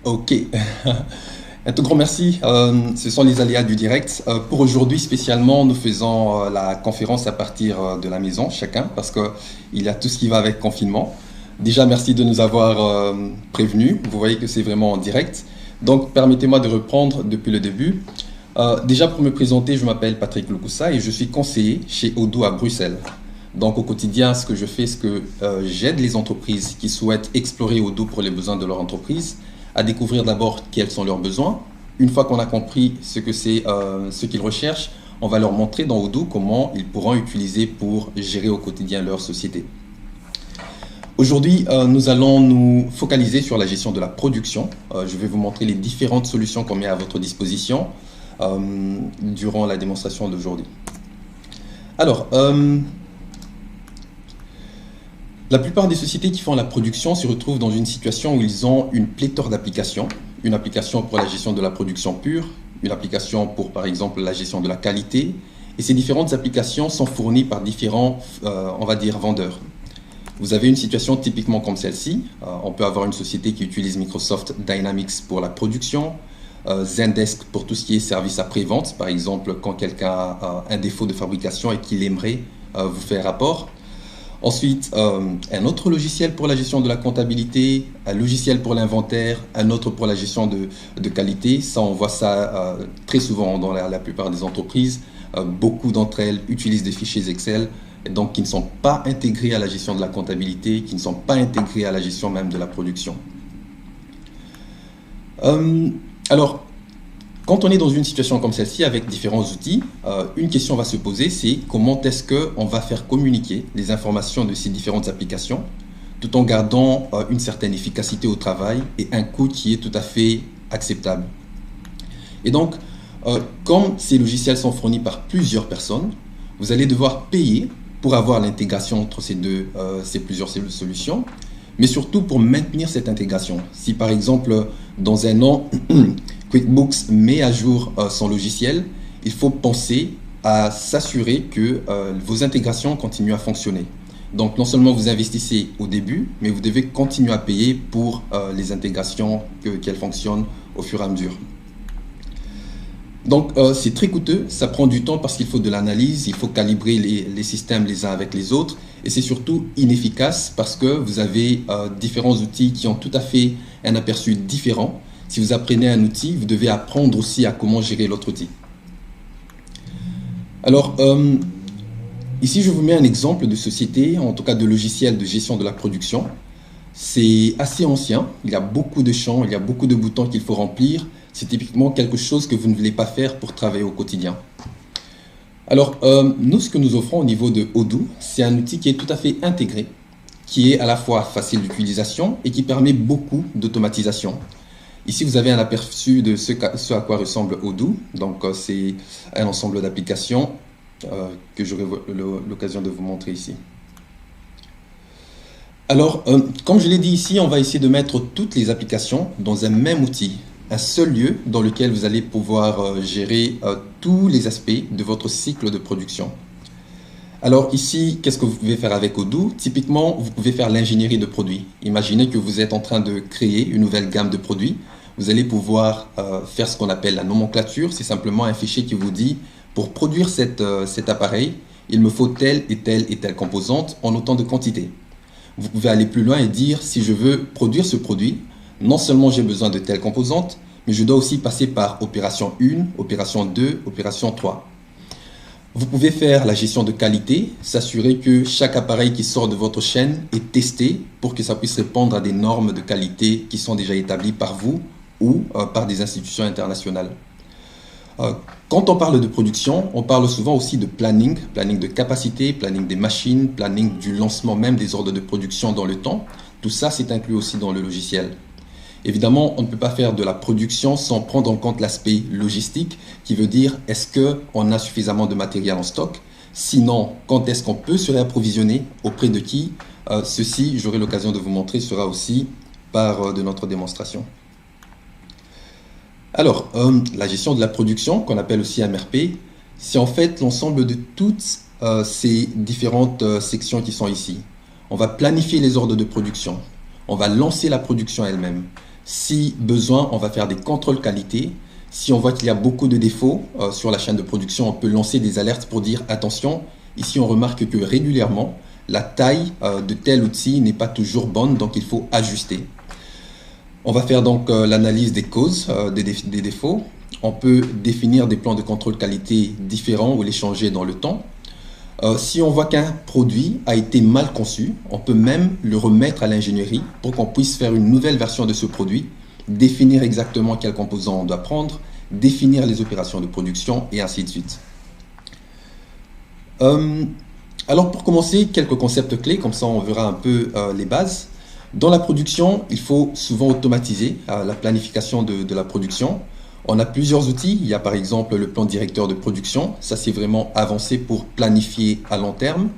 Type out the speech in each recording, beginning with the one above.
Ok. Un tout grand merci. Ce sont les aléas du direct. Pour aujourd'hui spécialement, nous faisons la conférence à partir de la maison, chacun, parce qu'il y a tout ce qui va avec confinement. Déjà, merci de nous avoir prévenus. Vous voyez que c'est vraiment en direct. Donc, permettez-moi de reprendre depuis le début. Déjà, pour me présenter, je m'appelle Patrick Loukoussa et je suis conseiller chez Odoo à Bruxelles. Donc, au quotidien, ce que je fais, c'est que j'aide les entreprises qui souhaitent explorer Odoo pour les besoins de leur entreprise à découvrir d'abord quels sont leurs besoins. Une fois qu'on a compris ce que c'est, ce qu'ils recherchent, on va leur montrer dans Odoo comment ils pourront utiliser pour gérer au quotidien leur société. Aujourd'hui, nous allons nous focaliser sur la gestion de la production. Je vais vous montrer les différentes solutions qu'on met à votre disposition durant la démonstration d'aujourd'hui. Alors, la plupart des sociétés qui font la production se retrouvent dans une situation où ils ont une pléthore d'applications. Une application pour la gestion de la production pure, une application pour, par exemple, la gestion de la qualité. Et ces différentes applications sont fournies par différents, on va dire, vendeurs. Vous avez une situation typiquement comme celle-ci. On peut avoir une société qui utilise Microsoft Dynamics pour la production, Zendesk pour tout ce qui est service après-vente, par exemple, quand quelqu'un a un défaut de fabrication et qu'il aimerait vous faire rapport. Ensuite, un autre logiciel pour la gestion de la comptabilité, un logiciel pour l'inventaire, un autre pour la gestion de qualité. Ça, on voit ça très souvent dans la plupart des entreprises. Beaucoup d'entre elles utilisent des fichiers Excel, et donc qui ne sont pas intégrés à la gestion de la comptabilité, qui ne sont pas intégrés à la gestion même de la production. Alors, quand on est dans une situation comme celle-ci avec différents outils, une question va se poser, c'est comment est-ce qu'on va faire communiquer les informations de ces différentes applications tout en gardant une certaine efficacité au travail et un coût qui est tout à fait acceptable. Et donc, comme ces logiciels sont fournis par plusieurs personnes, vous allez devoir payer pour avoir l'intégration entre ces plusieurs solutions, mais surtout pour maintenir cette intégration. Si par exemple, dans un an, QuickBooks met à jour son logiciel, il faut penser à s'assurer que vos intégrations continuent à fonctionner. Donc non seulement vous investissez au début, mais vous devez continuer à payer pour les intégrations, qu'elles fonctionnent au fur et à mesure. Donc c'est très coûteux, ça prend du temps parce qu'il faut de l'analyse, il faut calibrer les systèmes les uns avec les autres, et c'est surtout inefficace parce que vous avez différents outils qui ont tout à fait un aperçu différent. Si vous apprenez un outil, vous devez apprendre aussi à comment gérer l'autre outil. Alors, ici, je vous mets un exemple de société, en tout cas de logiciel de gestion de la production. C'est assez ancien, il y a beaucoup de champs, il y a beaucoup de boutons qu'il faut remplir. C'est typiquement quelque chose que vous ne voulez pas faire pour travailler au quotidien. Alors, nous, ce que nous offrons au niveau de Odoo, c'est un outil qui est tout à fait intégré, qui est à la fois facile d'utilisation et qui permet beaucoup d'automatisation. Ici, vous avez un aperçu de ce à quoi ressemble Odoo. Donc, c'est un ensemble d'applications que j'aurai l'occasion de vous montrer ici. Alors, comme je l'ai dit ici, on va essayer de mettre toutes les applications dans un même outil, un seul lieu dans lequel vous allez pouvoir gérer tous les aspects de votre cycle de production. Alors ici, qu'est-ce que vous pouvez faire avec Odoo? Typiquement, vous pouvez faire l'ingénierie de produits. Imaginez que vous êtes en train de créer une nouvelle gamme de produits. Vous allez pouvoir faire ce qu'on appelle la nomenclature. C'est simplement un fichier qui vous dit, pour produire cet appareil, il me faut telle et telle et telle composante en autant de quantité. Vous pouvez aller plus loin et dire, si je veux produire ce produit, non seulement j'ai besoin de telle composante, mais je dois aussi passer par opération 1, opération 2, opération 3. Vous pouvez faire la gestion de qualité, s'assurer que chaque appareil qui sort de votre chaîne est testé pour que ça puisse répondre à des normes de qualité qui sont déjà établies par vous ou par des institutions internationales. Quand on parle de production, on parle souvent aussi de planning, planning de capacité, planning des machines, planning du lancement même des ordres de production dans le temps. Tout ça, c'est inclus aussi dans le logiciel. Évidemment, on ne peut pas faire de la production sans prendre en compte l'aspect logistique, qui veut dire est-ce qu'on a suffisamment de matériel en stock? Sinon, quand est-ce qu'on peut se réapprovisionner? Auprès de qui? Ceci, j'aurai l'occasion de vous montrer, sera aussi part de notre démonstration. Alors, la gestion de la production, qu'on appelle aussi MRP, c'est en fait l'ensemble de toutes ces différentes sections qui sont ici. On va planifier les ordres de production. On va lancer la production elle-même. Si besoin, on va faire des contrôles qualité. Si on voit qu'il y a beaucoup de défauts sur la chaîne de production, on peut lancer des alertes pour dire attention, ici on remarque que régulièrement, la taille de tel outil n'est pas toujours bonne, donc il faut ajuster. On va faire donc l'analyse des causes des défauts. On peut définir des plans de contrôle qualité différents ou les changer dans le temps. Si on voit qu'un produit a été mal conçu, on peut même le remettre à l'ingénierie pour qu'on puisse faire une nouvelle version de ce produit, définir exactement quels composants on doit prendre, définir les opérations de production et ainsi de suite. Alors pour commencer, quelques concepts clés, comme ça on verra un peu les bases. Dans la production, il faut souvent automatiser la planification de la production. On a plusieurs outils. Il y a par exemple le plan directeur de production. Ça, c'est vraiment avancé pour planifier à long terme.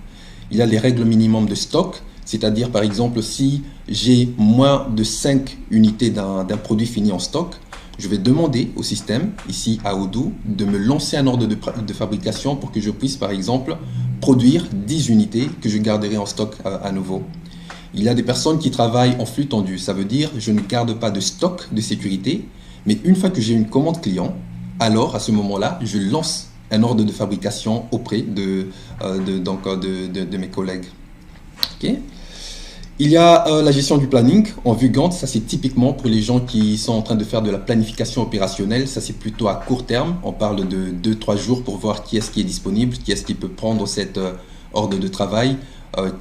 Il y a les règles minimum de stock, c'est-à-dire par exemple si j'ai moins de 5 unités d'un produit fini en stock, je vais demander au système, ici à Odoo, de me lancer un ordre de fabrication pour que je puisse par exemple produire 10 unités que je garderai en stock à nouveau. Il y a des personnes qui travaillent en flux tendu. Ça veut dire je ne garde pas de stock de sécurité. Mais une fois que j'ai une commande client, alors à ce moment-là, je lance un ordre de fabrication auprès de mes collègues. Okay. Il y a la gestion du planning en vue Gantt. Ça, c'est typiquement pour les gens qui sont en train de faire de la planification opérationnelle. Ça, c'est plutôt à court terme. On parle de 2-3 jours pour voir qui est-ce qui est disponible, qui est-ce qui peut prendre cet ordre de travail,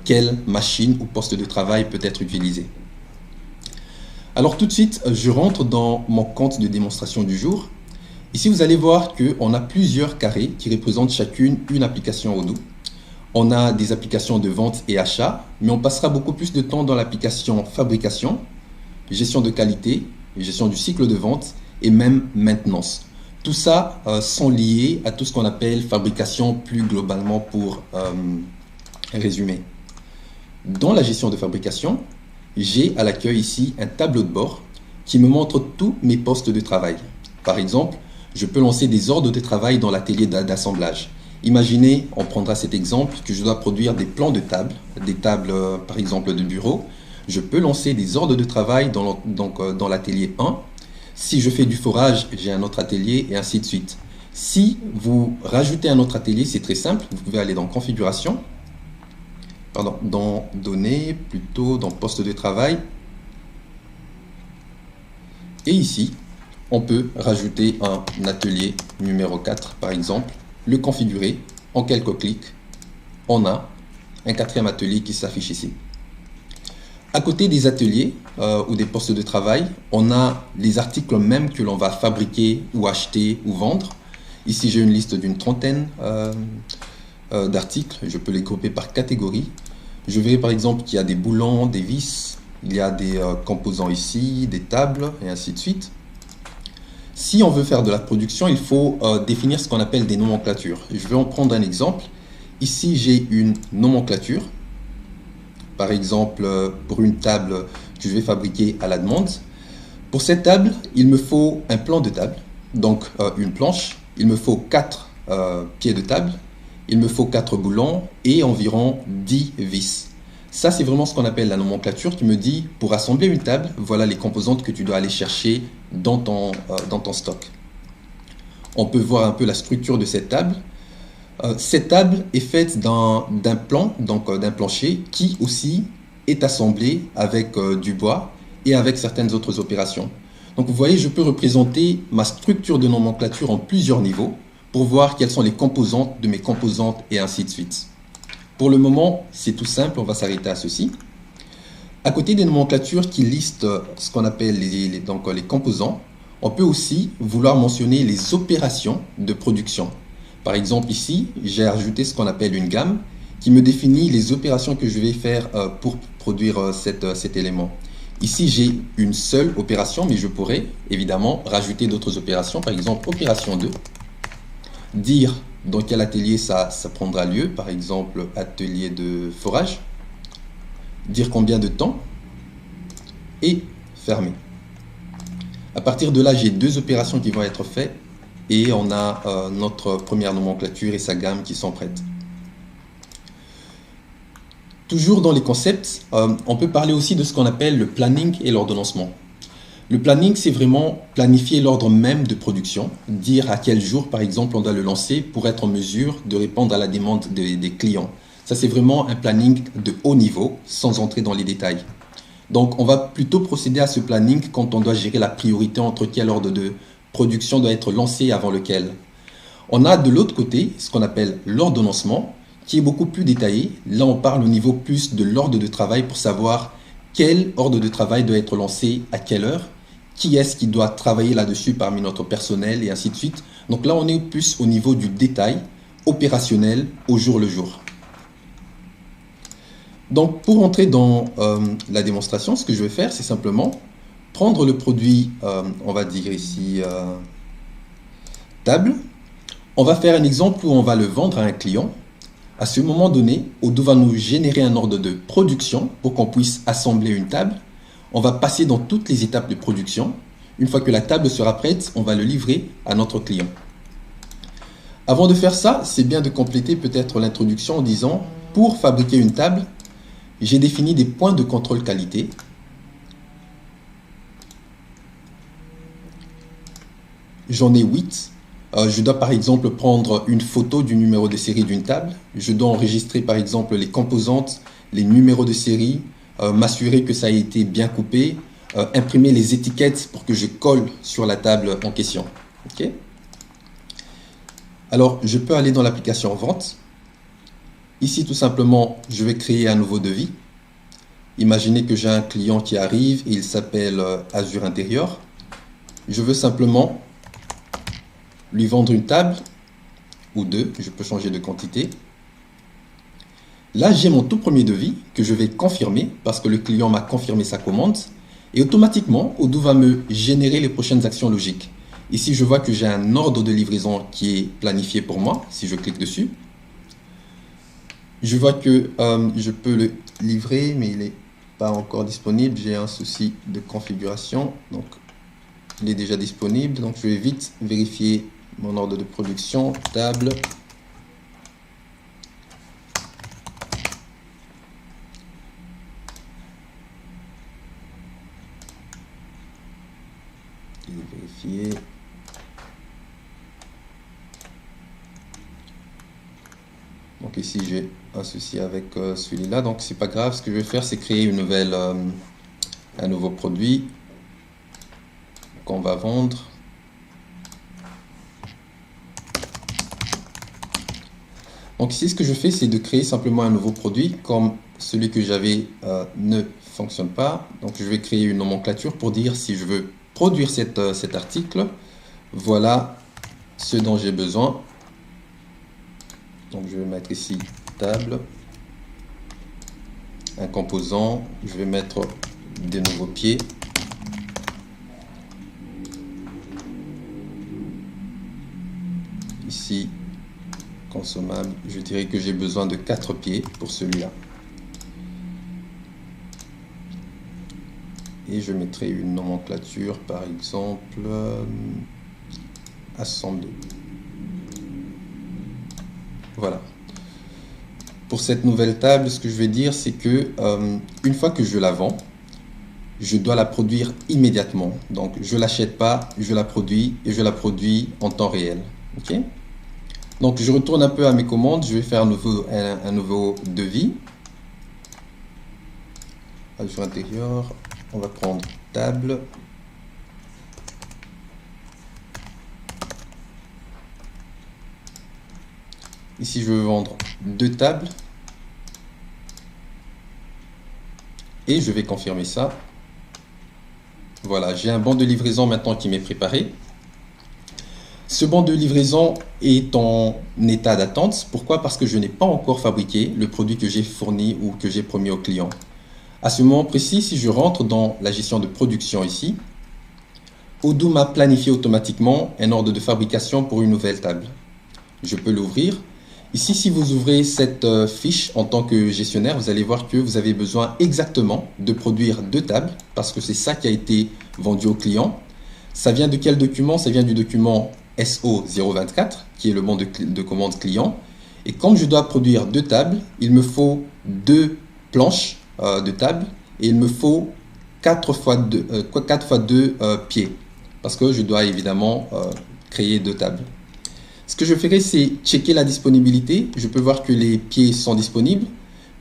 quelle machine ou poste de travail peut être utilisé. Alors tout de suite, je rentre dans mon compte de démonstration du jour. Ici, vous allez voir qu'on a plusieurs carrés qui représentent chacune une application Odoo. On a des applications de vente et achat, mais on passera beaucoup plus de temps dans l'application fabrication, gestion de qualité, gestion du cycle de vente et même maintenance. Tout ça sont liés à tout ce qu'on appelle fabrication plus globalement pour résumer. Dans la gestion de fabrication, j'ai à l'accueil ici un tableau de bord qui me montre tous mes postes de travail. Par exemple, je peux lancer des ordres de travail dans l'atelier d'assemblage. Imaginez, on prendra cet exemple, que je dois produire des plans de table, des tables par exemple de bureau. Je peux lancer des ordres de travail dans l'atelier 1. Si je fais du forage, j'ai un autre atelier et ainsi de suite. Si vous rajoutez un autre atelier, c'est très simple, vous pouvez aller dans configuration, dans données, plutôt dans poste de travail. Et ici, on peut rajouter un atelier numéro 4, par exemple, le configurer en quelques clics. On a un 4e atelier qui s'affiche ici. À côté des ateliers ou des postes de travail, on a les articles même que l'on va fabriquer ou acheter ou vendre. Ici, j'ai une liste d'une 30aine d'articles. Je peux les grouper par catégorie. Je verrai par exemple qu'il y a des boulons, des vis, il y a des composants ici, des tables et ainsi de suite. Si on veut faire de la production, il faut définir ce qu'on appelle des nomenclatures. Je vais en prendre un exemple. Ici, j'ai une nomenclature. Par exemple, pour une table que je vais fabriquer à la demande. Pour cette table, il me faut un plan de table, donc une planche. Il me faut 4 pieds de table. Il me faut 4 boulons et environ 10 vis. Ça, c'est vraiment ce qu'on appelle la nomenclature qui me dit, pour assembler une table, voilà les composantes que tu dois aller chercher dans ton stock. On peut voir un peu la structure de cette table. Cette table est faite d'un plan, donc d'un plancher, qui aussi est assemblé avec du bois et avec certaines autres opérations. Donc vous voyez, je peux représenter ma structure de nomenclature en plusieurs niveaux pour voir quelles sont les composantes de mes composantes et ainsi de suite. Pour le moment, c'est tout simple, on va s'arrêter à ceci. À côté des nomenclatures qui listent ce qu'on appelle les composants, on peut aussi vouloir mentionner les opérations de production. Par exemple, ici, j'ai ajouté ce qu'on appelle une gamme qui me définit les opérations que je vais faire pour produire cet élément. Ici, j'ai une seule opération, mais je pourrais évidemment rajouter d'autres opérations. Par exemple, opération 2. Dire dans quel atelier ça prendra lieu, par exemple atelier de forage, dire combien de temps et fermer. À partir de là, j'ai 2 opérations qui vont être faites et on a notre première nomenclature et sa gamme qui sont prêtes. Toujours dans les concepts, on peut parler aussi de ce qu'on appelle le planning et l'ordonnancement. Le planning, c'est vraiment planifier l'ordre même de production, dire à quel jour, par exemple, on doit le lancer pour être en mesure de répondre à la demande des clients. Ça, c'est vraiment un planning de haut niveau, sans entrer dans les détails. Donc, on va plutôt procéder à ce planning quand on doit gérer la priorité entre quel ordre de production doit être lancé avant lequel. On a de l'autre côté ce qu'on appelle l'ordonnancement, qui est beaucoup plus détaillé. Là, on parle au niveau plus de l'ordre de travail pour savoir quel ordre de travail doit être lancé à quelle heure, qui est-ce qui doit travailler là-dessus parmi notre personnel et ainsi de suite. Donc là, on est plus au niveau du détail opérationnel au jour le jour. Donc pour entrer dans la démonstration, ce que je vais faire, c'est simplement prendre le produit, on va dire ici, table. On va faire un exemple où on va le vendre à un client. À ce moment donné, Odoo va nous générer un ordre de production pour qu'on puisse assembler une table. On va passer dans toutes les étapes de production. Une fois que la table sera prête, on va le livrer à notre client. Avant de faire ça, c'est bien de compléter peut-être l'introduction en disant, pour fabriquer une table, j'ai défini des points de contrôle qualité. J'en ai 8. Je dois par exemple prendre une photo du numéro de série d'une table. Je dois enregistrer par exemple les composantes, les numéros de série, m'assurer que ça a été bien coupé, imprimer les étiquettes pour que je colle sur la table en question. Okay. Alors, je peux aller dans l'application Vente. Ici, tout simplement, je vais créer un nouveau devis. Imaginez que j'ai un client qui arrive et il s'appelle Azure Intérieur. Je veux simplement lui vendre une table ou deux, je peux changer de quantité. Là, j'ai mon tout premier devis que je vais confirmer parce que le client m'a confirmé sa commande et automatiquement, Odoo va me générer les prochaines actions logiques. Ici, je vois que j'ai un ordre de livraison qui est planifié pour moi si je clique dessus. Je vois que je peux le livrer, mais il n'est pas encore disponible. J'ai un souci de configuration, donc il est déjà disponible. Donc, je vais vite vérifier mon ordre de production, table. Il est vérifié. Donc ici j'ai un souci avec celui-là, donc c'est pas grave. Ce que je vais faire, c'est créer une nouvelle, un nouveau produit qu'on va vendre. Donc ici, ce que je fais, c'est de créer simplement un nouveau produit, comme celui que j'avais ne fonctionne pas. Donc je vais créer une nomenclature pour dire si je veux produire cet article, voilà ce dont j'ai besoin. Donc je vais mettre ici table, un composant, je vais mettre des nouveaux pieds. Ici, consommable, je dirais que j'ai besoin de 4 pieds pour celui-là. Et je mettrai une nomenclature, par exemple, assemblée. Voilà. Pour cette nouvelle table, ce que je vais dire, c'est que une fois que je la vends, je dois la produire immédiatement. Donc, je ne l'achète pas, je la produis et je la produis en temps réel. Okay. Donc, je retourne un peu à mes commandes. Je vais faire un nouveau devis. Azure Intérieur, on va prendre table. Ici, je veux vendre 2 tables. Et je vais confirmer ça. Voilà, j'ai un banc de livraison maintenant qui m'est préparé. Ce banc de livraison est en état d'attente. Pourquoi? Parce que je n'ai pas encore fabriqué le produit que j'ai fourni ou que j'ai promis au client. À ce moment précis, si je rentre dans la gestion de production ici, Odoo m'a planifié automatiquement un ordre de fabrication pour une nouvelle table. Je peux l'ouvrir. Ici, si vous ouvrez cette fiche en tant que gestionnaire, vous allez voir que vous avez besoin exactement de produire 2 tables parce que c'est ça qui a été vendu au client. Ça vient de quel document? Ça vient du document SO024 qui est le bon de commande client. Et comme je dois produire 2 tables, il me faut 2 planches de table et il me faut 4 fois 2 pieds, parce que je dois évidemment créer 2 tables. Ce que je ferai, c'est checker la disponibilité. Je peux voir que les pieds sont disponibles,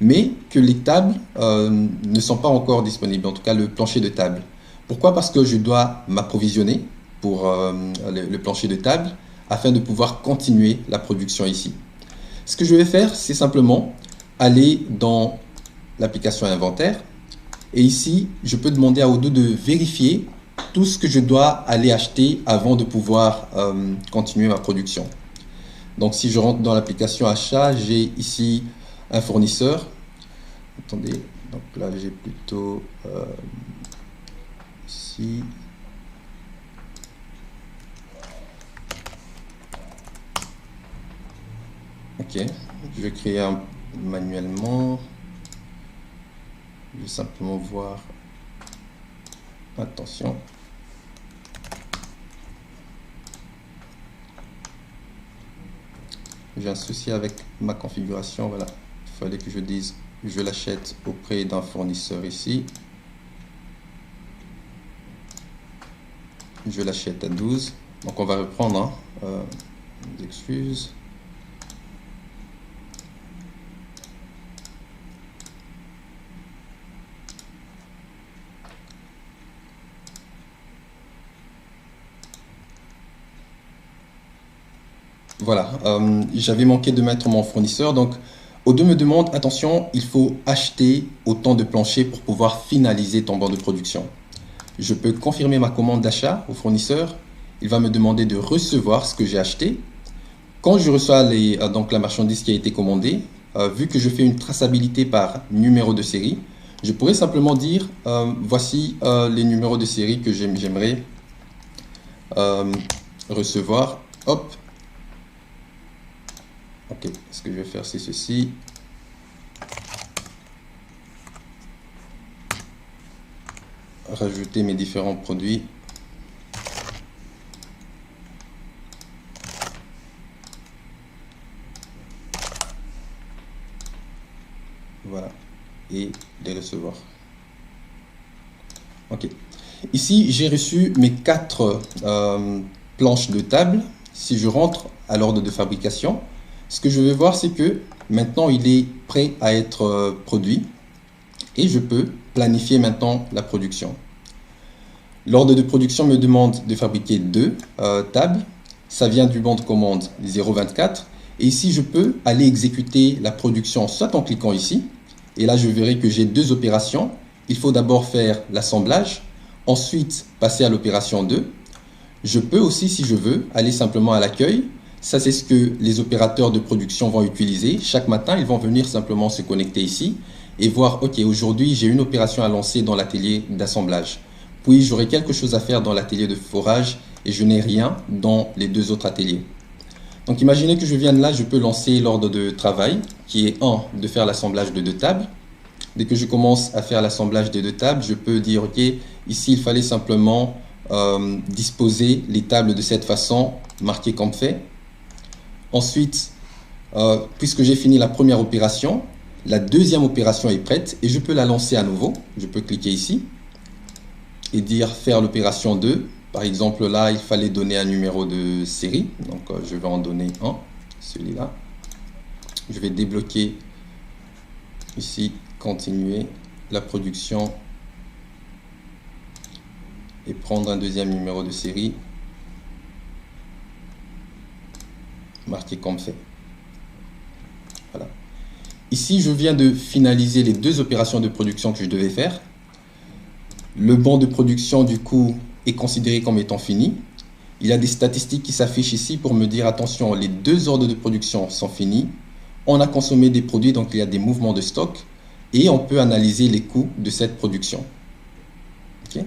mais que les tables ne sont pas encore disponibles, en tout cas le plancher de table. Pourquoi? Parce que je dois m'approvisionner pour le plancher de table afin de pouvoir continuer la production ici. Ce que je vais faire, c'est simplement aller dans l'application inventaire et ici, je peux demander à Odoo de vérifier tout ce que je dois aller acheter avant de pouvoir continuer ma production. Donc si je rentre dans l'application achat, j'ai ici un fournisseur. Attendez, donc là j'ai plutôt ici. Ok, je vais créer un manuellement. Je vais simplement voir. Attention. J'ai un souci avec ma configuration. Voilà, il fallait que je dise je l'achète auprès d'un fournisseur ici. Je l'achète à 12. Donc on va reprendre. Des excuses. Voilà, j'avais manqué de mettre mon fournisseur. Donc, Odoo me demande, attention, il faut acheter autant de planchers pour pouvoir finaliser ton banc de production. Je peux confirmer ma commande d'achat au fournisseur. Il va me demander de recevoir ce que j'ai acheté. Quand je reçois donc la marchandise qui a été commandée, vu que je fais une traçabilité par numéro de série, je pourrais simplement dire, voici les numéros de série que j'aimerais recevoir. Hop. Ok, ce que je vais faire, c'est ceci. Rajouter mes différents produits. Voilà, et les recevoir. Ok, ici j'ai reçu mes 4 planches de table. Si je rentre à l'ordre de fabrication, ce que je vais voir, c'est que maintenant il est prêt à être produit et je peux planifier maintenant la production. L'ordre de production me demande de fabriquer 2 tables. Ça vient du bon de commande 024. Et ici, je peux aller exécuter la production soit en cliquant ici. Et là, je verrai que j'ai 2 opérations. Il faut d'abord faire l'assemblage, ensuite passer à l'opération 2. Je peux aussi, si je veux, aller simplement à l'accueil. Ça, c'est ce que les opérateurs de production vont utiliser. Chaque matin, ils vont venir simplement se connecter ici et voir, OK, aujourd'hui, j'ai une opération à lancer dans l'atelier d'assemblage. Puis, j'aurai quelque chose à faire dans l'atelier de forage et je n'ai rien dans les 2 autres ateliers. Donc, imaginez que je vienne là, je peux lancer l'ordre de travail qui est de faire l'assemblage de 2 tables. Dès que je commence à faire l'assemblage des 2 tables, je peux dire, OK, ici, il fallait simplement disposer les tables de cette façon, marquer comme fait. Ensuite, puisque j'ai fini la première opération, la deuxième opération est prête et je peux la lancer à nouveau. Je peux cliquer ici et dire faire l'opération 2. Par exemple, là, il fallait donner un numéro de série. Donc, je vais en donner un, celui-là. Je vais débloquer ici, continuer la production et prendre un deuxième numéro de série. Marqué comme fait. Voilà. Ici, je viens de finaliser les 2 opérations de production que je devais faire. Le banc de production, du coup, est considéré comme étant fini. Il y a des statistiques qui s'affichent ici pour me dire, attention, les 2 ordres de production sont finis. On a consommé des produits, donc il y a des mouvements de stock. Et on peut analyser les coûts de cette production. Okay.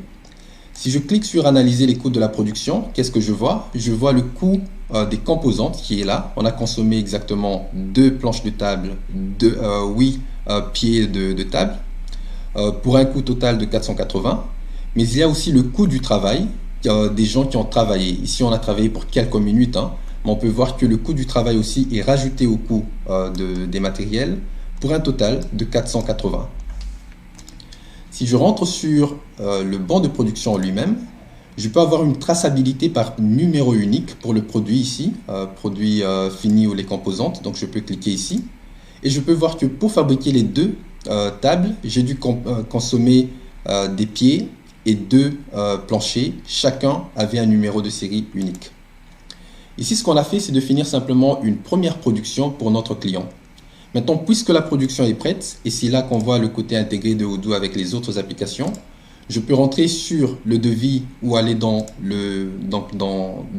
Si je clique sur analyser les coûts de la production, qu'est-ce que je vois? Je vois le coût des composantes qui est là. On a consommé exactement 2 planches de table, 8 pieds de table, pour un coût total de 480. Mais il y a aussi le coût du travail des gens qui ont travaillé. Ici, on a travaillé pour quelques minutes, mais on peut voir que le coût du travail aussi est rajouté au coût des matériels pour un total de 480. Si je rentre sur le banc de production lui-même, je peux avoir une traçabilité par numéro unique pour le produit ici, produit fini ou les composantes. Donc je peux cliquer ici et je peux voir que pour fabriquer les deux tables, j'ai dû consommer des pieds et deux planchers. Chacun avait un numéro de série unique. Ici, ce qu'on a fait, c'est de finir simplement une première production pour notre client. Maintenant, puisque la production est prête, et c'est là qu'on voit le côté intégré de Odoo avec les autres applications, je peux rentrer sur le devis ou aller dans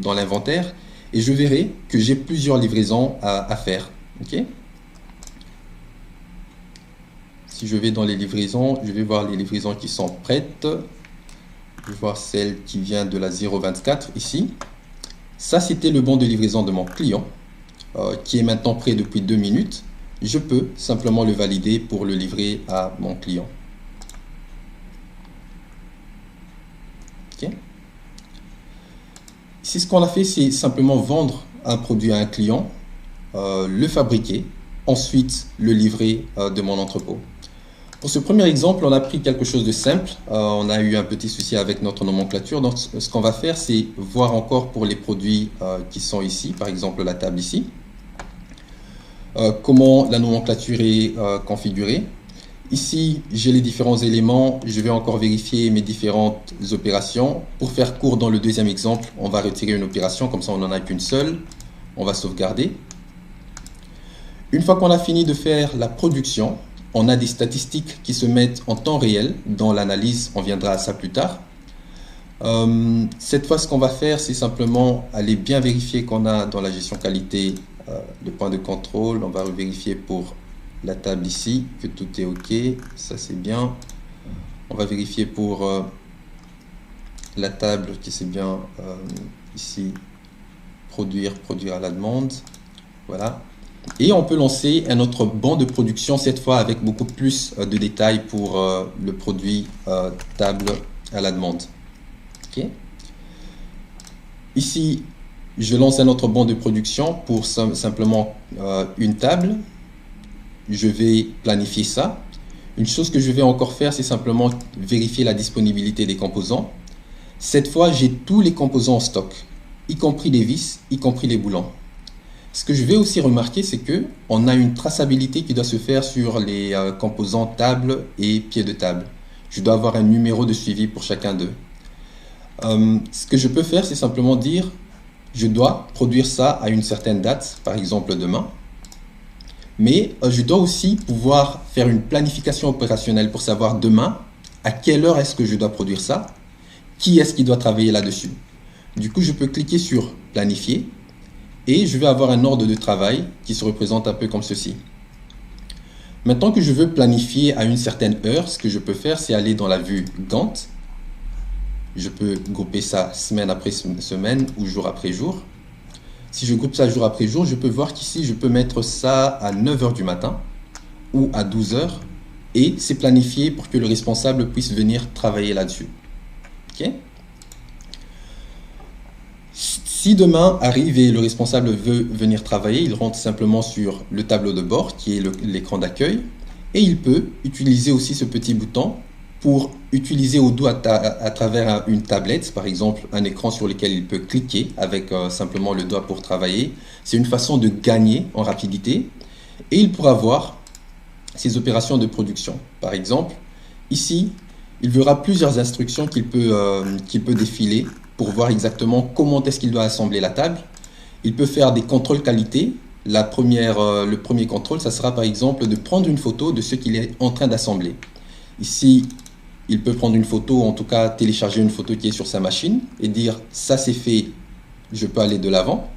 l'inventaire et je verrai que j'ai plusieurs livraisons à faire. Okay. Si je vais dans les livraisons, je vais voir les livraisons qui sont prêtes. Je vais voir celle qui vient de la 024 ici. Ça, c'était le bon de livraison de mon client qui est maintenant prêt depuis 2 minutes. Je peux simplement le valider pour le livrer à mon client. Okay. Ici, ce qu'on a fait, c'est simplement vendre un produit à un client, le fabriquer, ensuite le livrer de mon entrepôt. Pour ce premier exemple, on a pris quelque chose de simple. On a eu un petit souci avec notre nomenclature. Donc, ce qu'on va faire, c'est voir encore pour les produits qui sont ici, par exemple la table ici, comment la nomenclature est configurée. Ici, j'ai les différents éléments. Je vais encore vérifier mes différentes opérations. Pour faire court dans le deuxième exemple, on va retirer une opération. Comme ça, on n'en a qu'une seule. On va sauvegarder. Une fois qu'on a fini de faire la production, on a des statistiques qui se mettent en temps réel. Dans l'analyse, on viendra à ça plus tard. Cette fois, ce qu'on va faire, c'est simplement aller bien vérifier qu'on a dans la gestion qualité le point de contrôle. On va vérifier pour la table ici que tout est OK. Ça, c'est bien. On va vérifier pour la table qui c'est bien ici. Produire à la demande. Voilà. Et on peut lancer un autre banc de production, cette fois avec beaucoup plus de détails pour le produit table à la demande. Okay. Ici, je lance un autre banc de production pour simplement une table. Je vais planifier ça. Une chose que je vais encore faire, c'est simplement vérifier la disponibilité des composants. Cette fois, j'ai tous les composants en stock, y compris les vis, y compris les boulons. Ce que je vais aussi remarquer, c'est qu'on a une traçabilité qui doit se faire sur les composants table et pied de table. Je dois avoir un numéro de suivi pour chacun d'eux. Ce que je peux faire, c'est simplement dire, je dois produire ça à une certaine date, par exemple demain. Mais je dois aussi pouvoir faire une planification opérationnelle pour savoir demain, à quelle heure est-ce que je dois produire ça, qui est-ce qui doit travailler là-dessus. Du coup, je peux cliquer sur planifier. Et je vais avoir un ordre de travail qui se représente un peu comme ceci. Maintenant que je veux planifier à une certaine heure, ce que je peux faire, c'est aller dans la vue Gantt. Je peux grouper ça semaine après semaine ou jour après jour. Si je groupe ça jour après jour, je peux voir qu'ici, je peux mettre ça à 9 h du matin ou à 12 h. Et c'est planifié pour que le responsable puisse venir travailler là-dessus. OK ? Si demain arrive et le responsable veut venir travailler, il rentre simplement sur le tableau de bord qui est l'écran d'accueil et il peut utiliser aussi ce petit bouton pour utiliser Odoo à travers une tablette, par exemple un écran sur lequel il peut cliquer avec simplement le doigt pour travailler. C'est une façon de gagner en rapidité et il pourra voir ses opérations de production. Par exemple, ici, il verra plusieurs instructions qu'il peut défiler pour voir exactement comment est-ce qu'il doit assembler la table. Il peut faire des contrôles qualité. Le premier contrôle, ça sera par exemple de prendre une photo de ce qu'il est en train d'assembler. Ici, il peut prendre une photo, en tout cas télécharger une photo qui est sur sa machine et dire « ça c'est fait, je peux aller de l'avant ».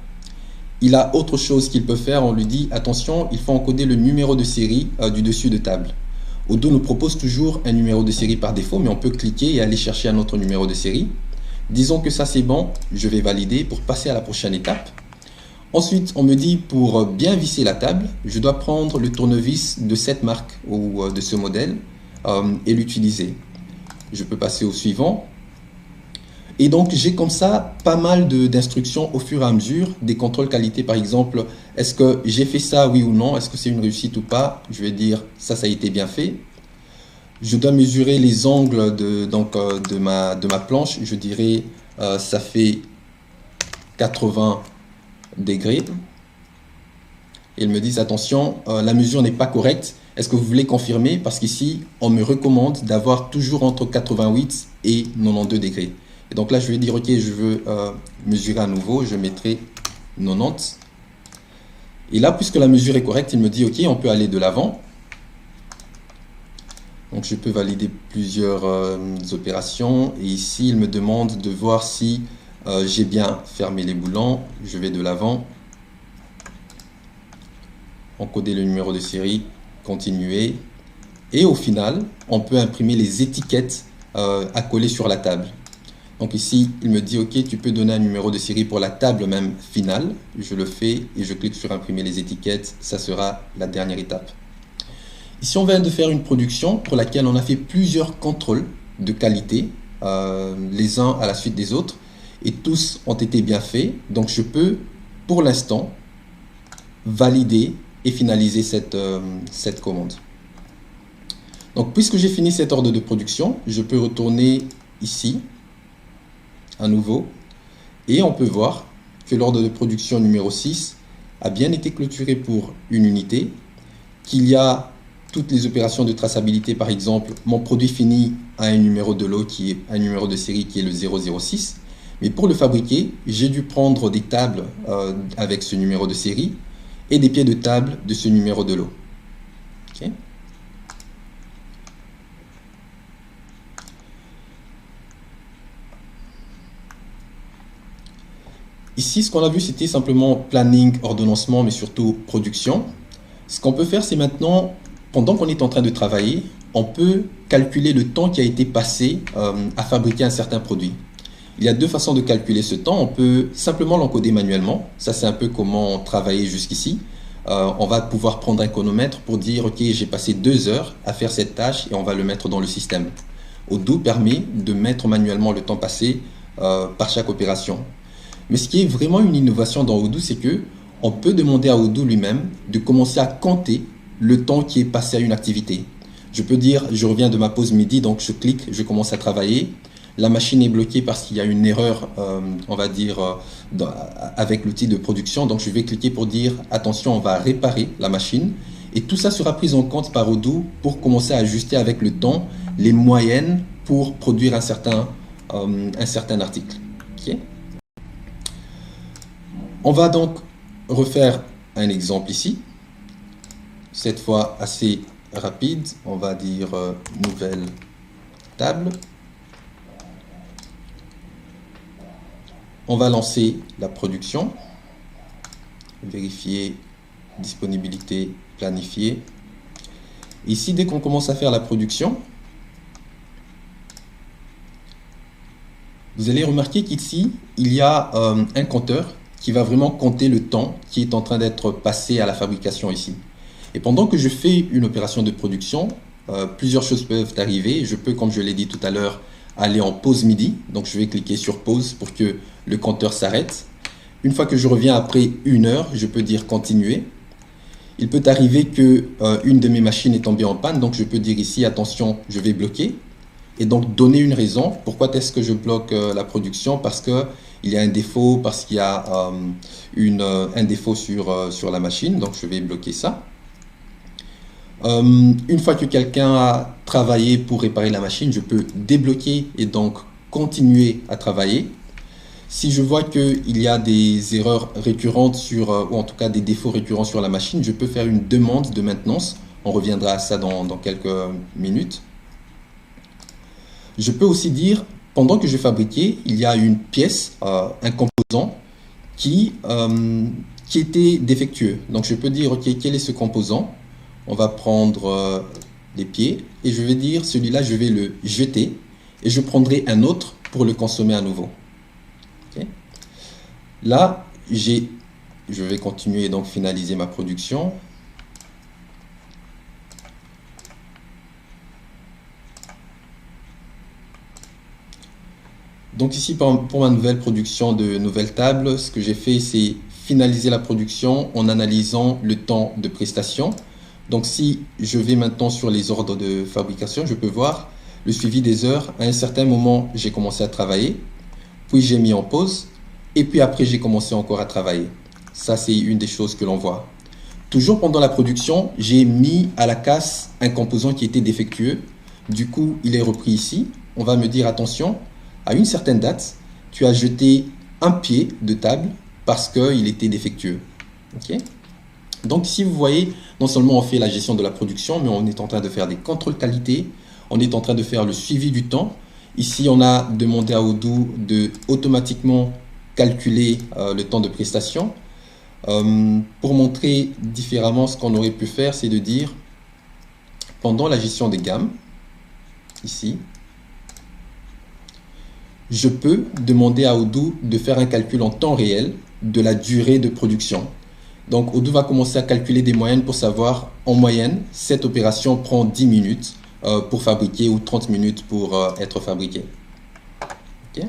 Il a autre chose qu'il peut faire, on lui dit « attention, il faut encoder le numéro de série du dessus de table ». Odoo nous propose toujours un numéro de série par défaut, mais on peut cliquer et aller chercher un autre numéro de série. Disons que ça c'est bon, je vais valider pour passer à la prochaine étape. Ensuite, on me dit pour bien visser la table, je dois prendre le tournevis de cette marque ou de ce modèle et l'utiliser. Je peux passer au suivant. Et donc j'ai comme ça pas mal d'instructions au fur et à mesure, des contrôles qualité par exemple. Est-ce que j'ai fait ça oui ou non? Est-ce que c'est une réussite ou pas? Je vais dire ça a été bien fait. Je dois mesurer les angles de ma planche. Je dirais ça fait 80 degrés. Et ils me disent attention, la mesure n'est pas correcte. Est-ce que vous voulez confirmer? Parce qu'ici, on me recommande d'avoir toujours entre 88 et 92 degrés. Et donc là, je vais dire ok, je veux mesurer à nouveau. Je mettrai 90. Et là, puisque la mesure est correcte, il me dit ok, on peut aller de l'avant. Donc je peux valider plusieurs opérations. Et ici, il me demande de voir si j'ai bien fermé les boulons. Je vais de l'avant. Encoder le numéro de série, continuer. Et au final, on peut imprimer les étiquettes à coller sur la table. Donc ici, il me dit ok, tu peux donner un numéro de série pour la table même finale. Je le fais et je clique sur imprimer les étiquettes. Ça sera la dernière étape. Ici, on vient de faire une production pour laquelle on a fait plusieurs contrôles de qualité, les uns à la suite des autres, et tous ont été bien faits. Donc, je peux, pour l'instant, valider et finaliser cette commande. Donc, puisque j'ai fini cet ordre de production, je peux retourner ici, à nouveau, et on peut voir que l'ordre de production numéro 6 a bien été clôturé pour une unité, qu'il y a toutes les opérations de traçabilité, par exemple, mon produit fini a un numéro de lot qui est un numéro de série qui est le 006. Mais pour le fabriquer, j'ai dû prendre des tables avec ce numéro de série et des pieds de table de ce numéro de lot. Okay. Ici, ce qu'on a vu, c'était simplement planning, ordonnancement, mais surtout production. Ce qu'on peut faire, c'est maintenant, pendant qu'on est en train de travailler, on peut calculer le temps qui a été passé à fabriquer un certain produit. Il y a deux façons de calculer ce temps. On peut simplement l'encoder manuellement. Ça, c'est un peu comment travailler jusqu'ici. On va pouvoir prendre un chronomètre pour dire, OK, j'ai passé 2 heures à faire cette tâche et on va le mettre dans le système. Odoo permet de mettre manuellement le temps passé par chaque opération. Mais ce qui est vraiment une innovation dans Odoo, c'est que on peut demander à Odoo lui-même de commencer à compter le temps qui est passé à une activité. Je peux dire, je reviens de ma pause midi, donc je clique, je commence à travailler. La machine est bloquée parce qu'il y a une erreur, on va dire, avec l'outil de production. Donc je vais cliquer pour dire, attention, on va réparer la machine. Et tout ça sera pris en compte par Odoo pour commencer à ajuster avec le temps les moyennes pour produire un certain article. Okay. On va donc refaire un exemple ici. Cette fois assez rapide, on va dire nouvelle table. On va lancer la production, vérifier disponibilité, planifier. Ici, dès qu'on commence à faire la production, vous allez remarquer qu'ici, il y a un compteur qui va vraiment compter le temps qui est en train d'être passé à la fabrication ici. Et pendant que je fais une opération de production, plusieurs choses peuvent arriver. Je peux, comme je l'ai dit tout à l'heure, aller en pause midi. Donc, je vais cliquer sur pause pour que le compteur s'arrête. Une fois que je reviens après 1 heure, je peux dire continuer. Il peut arriver que une de mes machines est tombée en panne. Donc, je peux dire ici, attention, je vais bloquer. Et donc, donner une raison. Pourquoi est-ce que je bloque la production? Parce qu'il y a un défaut, parce qu'il y a un défaut sur la machine. Donc, je vais bloquer ça. Une fois que quelqu'un a travaillé pour réparer la machine, je peux débloquer et donc continuer à travailler. Si je vois qu'il y a des erreurs récurrentes ou en tout cas des défauts récurrents sur la machine, je peux faire une demande de maintenance. On reviendra à ça dans quelques minutes. Je peux aussi dire, pendant que je fabriquais, il y a une pièce, un composant qui était défectueux. Donc je peux dire, OK, quel est ce composant? On va prendre les pieds et je vais dire, celui-là, je vais le jeter et je prendrai un autre pour le consommer à nouveau. Okay. Là, je vais continuer donc finaliser ma production. Donc ici, pour ma nouvelle production de nouvelle table, ce que j'ai fait, c'est finaliser la production en analysant le temps de prestation. Donc si je vais maintenant sur les ordres de fabrication, je peux voir le suivi des heures. À un certain moment, j'ai commencé à travailler, puis j'ai mis en pause, et puis après j'ai commencé encore à travailler. Ça, c'est une des choses que l'on voit. Toujours pendant la production, j'ai mis à la casse un composant qui était défectueux. Du coup, il est repris ici. On va me dire, attention, à une certaine date, tu as jeté un pied de table parce qu'il était défectueux. Okay. Donc ici, vous voyez, non seulement on fait la gestion de la production, mais on est en train de faire des contrôles qualité, on est en train de faire le suivi du temps. Ici, on a demandé à Odoo de automatiquement calculer le temps de prestation. Pour montrer différemment, ce qu'on aurait pu faire, c'est de dire, pendant la gestion des gammes, ici, je peux demander à Odoo de faire un calcul en temps réel de la durée de production. Donc Odoo va commencer à calculer des moyennes pour savoir, en moyenne, cette opération prend 10 minutes pour fabriquer ou 30 minutes pour être fabriquée. Okay.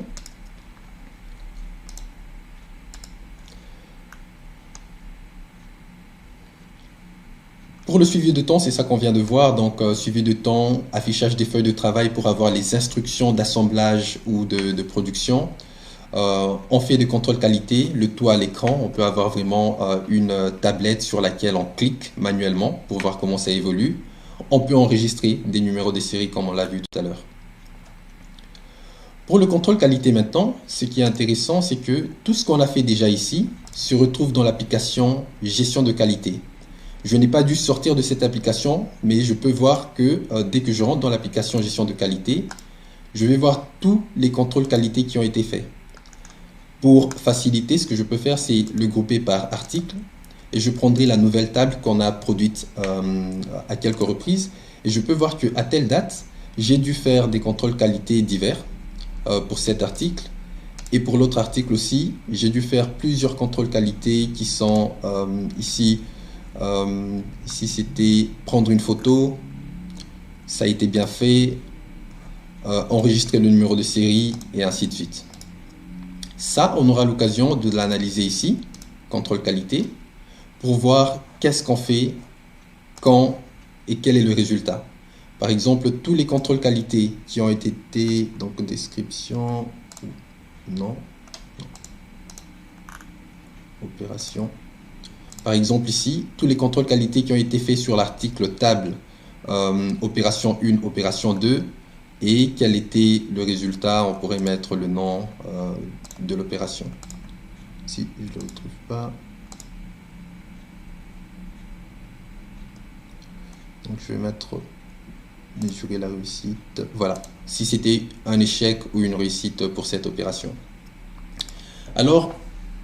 Pour le suivi de temps, c'est ça qu'on vient de voir. Donc, suivi de temps, affichage des feuilles de travail pour avoir les instructions d'assemblage ou de production. On fait des contrôles qualité, le tout à l'écran. On peut avoir vraiment une tablette sur laquelle on clique manuellement pour voir comment ça évolue. On peut enregistrer des numéros de série comme on l'a vu tout à l'heure. Pour le contrôle qualité maintenant, ce qui est intéressant, c'est que tout ce qu'on a fait déjà ici se retrouve dans l'application gestion de qualité. Je n'ai pas dû sortir de cette application, mais je peux voir que dès que je rentre dans l'application gestion de qualité, je vais voir tous les contrôles qualité qui ont été faits. Pour faciliter, ce que je peux faire, c'est le grouper par article. Et je prendrai la nouvelle table qu'on a produite à quelques reprises. Et je peux voir qu'à telle date, j'ai dû faire des contrôles qualité divers pour cet article. Et pour l'autre article aussi, j'ai dû faire plusieurs contrôles qualité qui sont ici. Ici, c'était prendre une photo. Ça a été bien fait. Enregistrer le numéro de série et ainsi de suite. Ça, on aura l'occasion de l'analyser ici, contrôle qualité, pour voir qu'est-ce qu'on fait, quand et quel est le résultat. Par exemple, tous les contrôles qualité qui ont été, donc description, non, opération. Par exemple ici, tous les contrôles qualité qui ont été faits sur l'article table, opération 1, opération 2, et quel était le résultat, on pourrait mettre le nom de l'opération. Si je ne le retrouve pas. Donc je vais mettre mesurer la réussite. Voilà, si c'était un échec ou une réussite pour cette opération. Alors,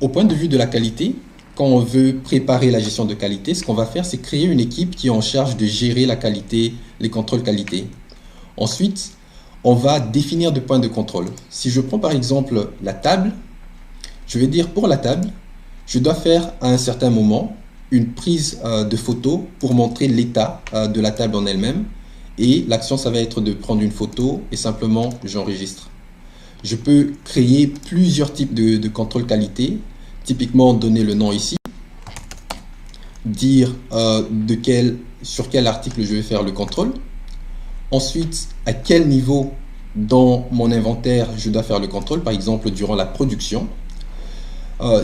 au point de vue de la qualité, quand on veut préparer la gestion de qualité, ce qu'on va faire, c'est créer une équipe qui est en charge de gérer la qualité, les contrôles qualité. Ensuite, on va définir des points de contrôle. Si je prends par exemple la table, je vais dire pour la table, je dois faire à un certain moment une prise de photo pour montrer l'état de la table en elle-même. Et l'action, ça va être de prendre une photo et simplement j'enregistre. Je peux créer plusieurs types de contrôle qualité. Typiquement, donner le nom ici. Dire sur quel article je vais faire le contrôle. Ensuite, à quel niveau dans mon inventaire je dois faire le contrôle, par exemple durant la production.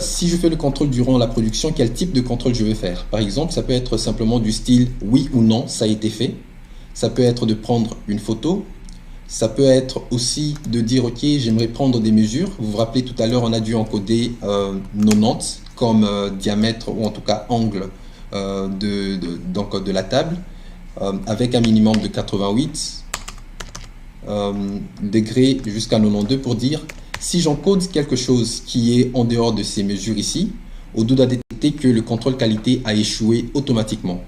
Si je fais le contrôle durant la production, quel type de contrôle je vais faire? Par exemple, ça peut être simplement du style oui ou non, ça a été fait. Ça peut être de prendre une photo. Ça peut être aussi de dire ok, j'aimerais prendre des mesures. Vous vous rappelez tout à l'heure, on a dû encoder 90 comme diamètre ou en tout cas angle de la table. Avec un minimum de 88 degrés jusqu'à 92 pour dire si j'encode quelque chose qui est en dehors de ces mesures ici, Odoo doit détecter que le contrôle qualité a échoué automatiquement.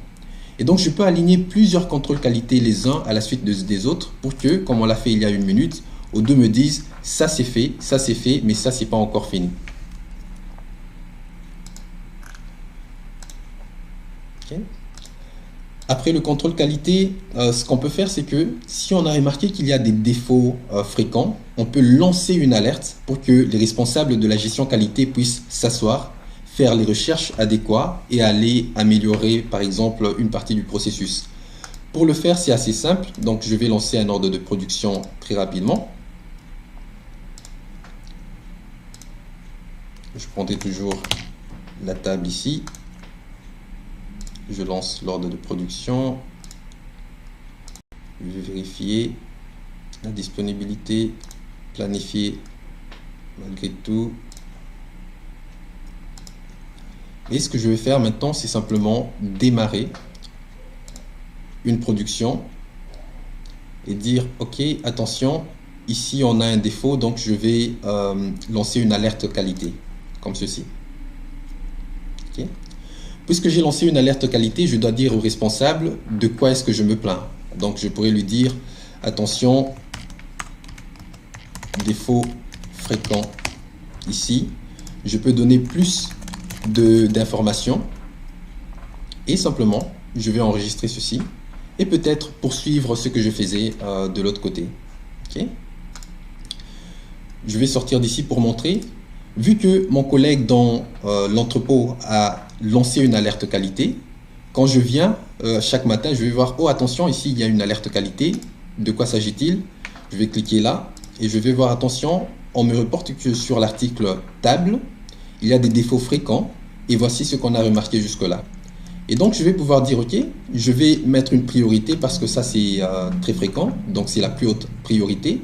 Et donc je peux aligner plusieurs contrôles qualité les uns à la suite des autres pour que, comme on l'a fait il y a une minute, Odoo me dise ça c'est fait, mais ça c'est pas encore fini. Okay. Après le contrôle qualité, ce qu'on peut faire, c'est que si on a remarqué qu'il y a des défauts fréquents, on peut lancer une alerte pour que les responsables de la gestion qualité puissent s'asseoir, faire les recherches adéquates et aller améliorer par exemple une partie du processus. Pour le faire, c'est assez simple, donc je vais lancer un ordre de production très rapidement. Je prendrai toujours la table ici. Je lance l'ordre de production. Je vais vérifier la disponibilité, planifier malgré tout. Et ce que je vais faire maintenant, c'est simplement démarrer une production et dire ok, attention, ici on a un défaut, donc je vais lancer une alerte qualité comme ceci. Okay. Puisque j'ai lancé une alerte qualité, je dois dire au responsable de quoi est-ce que je me plains. Donc je pourrais lui dire attention, défaut fréquent ici. Je peux donner plus d'informations et simplement je vais enregistrer ceci et peut-être poursuivre ce que je faisais de l'autre côté. Okay. Je vais sortir d'ici pour montrer. Vu que mon collègue dans l'entrepôt a lancé une alerte qualité, quand je viens chaque matin, je vais voir, oh attention, ici il y a une alerte qualité, de quoi s'agit-il? Je vais cliquer là et je vais voir, attention, on me reporte que sur l'article table, il y a des défauts fréquents et voici ce qu'on a remarqué jusque-là. Et donc je vais pouvoir dire, ok, je vais mettre une priorité parce que ça c'est très fréquent, donc c'est la plus haute priorité.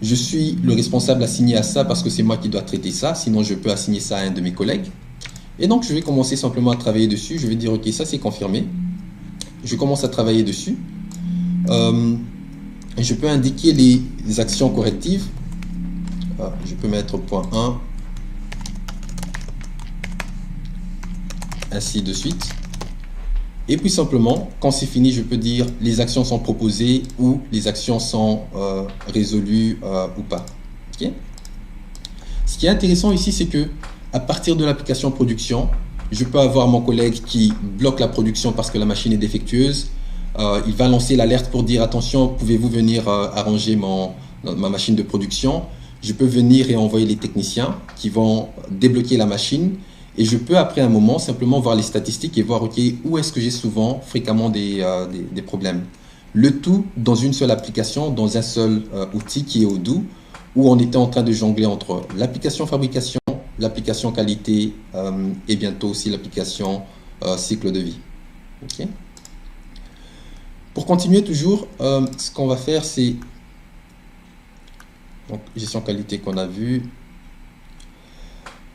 Je suis le responsable assigné à ça parce que c'est moi qui dois traiter ça, sinon je peux assigner ça à un de mes collègues. Et donc je vais commencer simplement à travailler dessus. Je vais dire ok, ça c'est confirmé. Je commence à travailler dessus. Je peux indiquer les actions correctives. Je peux mettre point 1, ainsi de suite. Et puis simplement, quand c'est fini, je peux dire les actions sont proposées ou les actions sont résolues ou pas. Okay. Ce qui est intéressant ici, c'est que à partir de l'application production, je peux avoir mon collègue qui bloque la production parce que la machine est défectueuse. Il va lancer l'alerte pour dire attention, pouvez-vous venir arranger ma machine de production. Je peux venir et envoyer les techniciens qui vont débloquer la machine. Et je peux après un moment simplement voir les statistiques et voir ok, où est-ce que j'ai fréquemment des problèmes. Le tout dans une seule application, dans un seul outil qui est Odoo, où on était en train de jongler entre l'application fabrication, l'application qualité et bientôt aussi l'application cycle de vie. Okay. Pour continuer toujours, ce qu'on va faire c'est donc, gestion qualité qu'on a vu.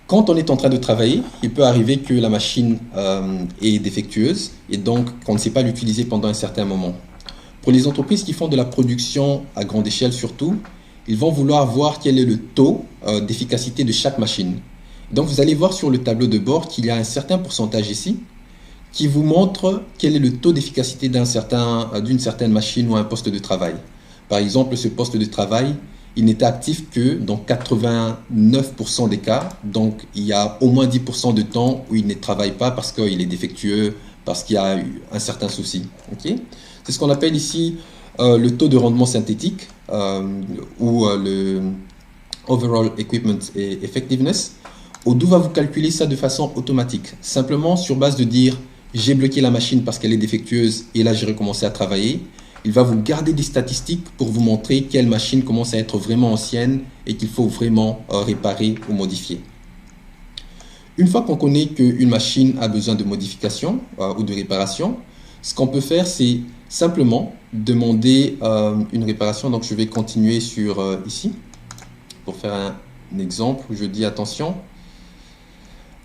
Quand on est en train de travailler, il peut arriver que la machine est défectueuse et donc qu'on ne sait pas l'utiliser pendant un certain moment. Pour les entreprises qui font de la production à grande échelle surtout, ils vont vouloir voir quel est le taux d'efficacité de chaque machine. Donc vous allez voir sur le tableau de bord qu'il y a un certain pourcentage ici qui vous montre quel est le taux d'efficacité d'une certaine machine ou un poste de travail. Par exemple, ce poste de travail, il n'était actif que dans 89% des cas, donc il y a au moins 10% de temps où il ne travaille pas parce qu'il est défectueux, parce qu'il y a eu un certain souci. Okay. C'est ce qu'on appelle ici le taux de rendement synthétique ou le Overall Equipment Effectiveness. Odoo va vous calculer ça de façon automatique, simplement sur base de dire j'ai bloqué la machine parce qu'elle est défectueuse et là j'ai recommencé à travailler. Il va vous garder des statistiques pour vous montrer quelle machine commence à être vraiment ancienne et qu'il faut vraiment réparer ou modifier. Une fois qu'on connaît qu'une machine a besoin de modification ou de réparation, ce qu'on peut faire, c'est simplement demander une réparation. Donc, je vais continuer sur ici pour faire un exemple où je dis attention,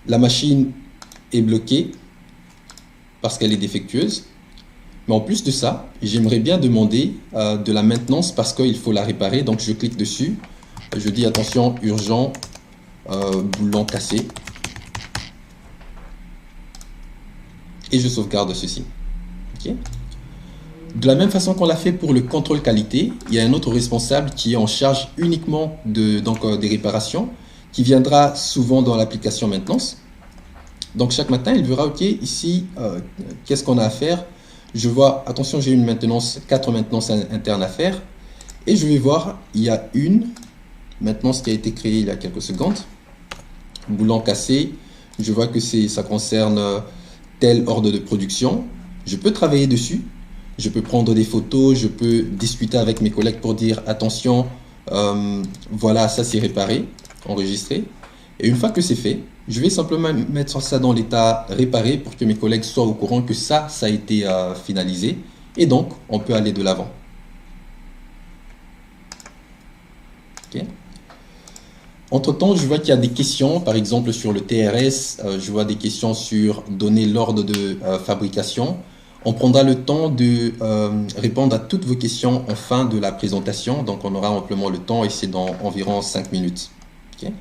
la machine est bloquée parce qu'elle est défectueuse. Mais en plus de ça, j'aimerais bien demander de la maintenance parce qu'il faut la réparer. Donc, je clique dessus. Je dis attention, urgent, boulon cassé. Et je sauvegarde ceci. Okay. De la même façon qu'on l'a fait pour le contrôle qualité, il y a un autre responsable qui est en charge uniquement des réparations, qui viendra souvent dans l'application maintenance. Donc, chaque matin, il verra, OK, ici, qu'est-ce qu'on a à faire? Je vois, attention, j'ai une maintenance, 4 maintenances internes à faire. Et je vais voir, il y a une maintenance qui a été créée il y a quelques secondes. Boulon cassé. Je vois que ça concerne tel ordre de production. Je peux travailler dessus. Je peux prendre des photos. Je peux discuter avec mes collègues pour dire attention, voilà, ça c'est réparé, enregistré. Et une fois que c'est fait, je vais simplement mettre ça dans l'état réparé pour que mes collègues soient au courant que ça a été finalisé. Et donc, on peut aller de l'avant. Okay. Entre-temps, je vois qu'il y a des questions, par exemple sur le TRS, je vois des questions sur donner l'ordre de fabrication. On prendra le temps de répondre à toutes vos questions en fin de la présentation, donc on aura amplement le temps et c'est dans environ 5 minutes. Okay.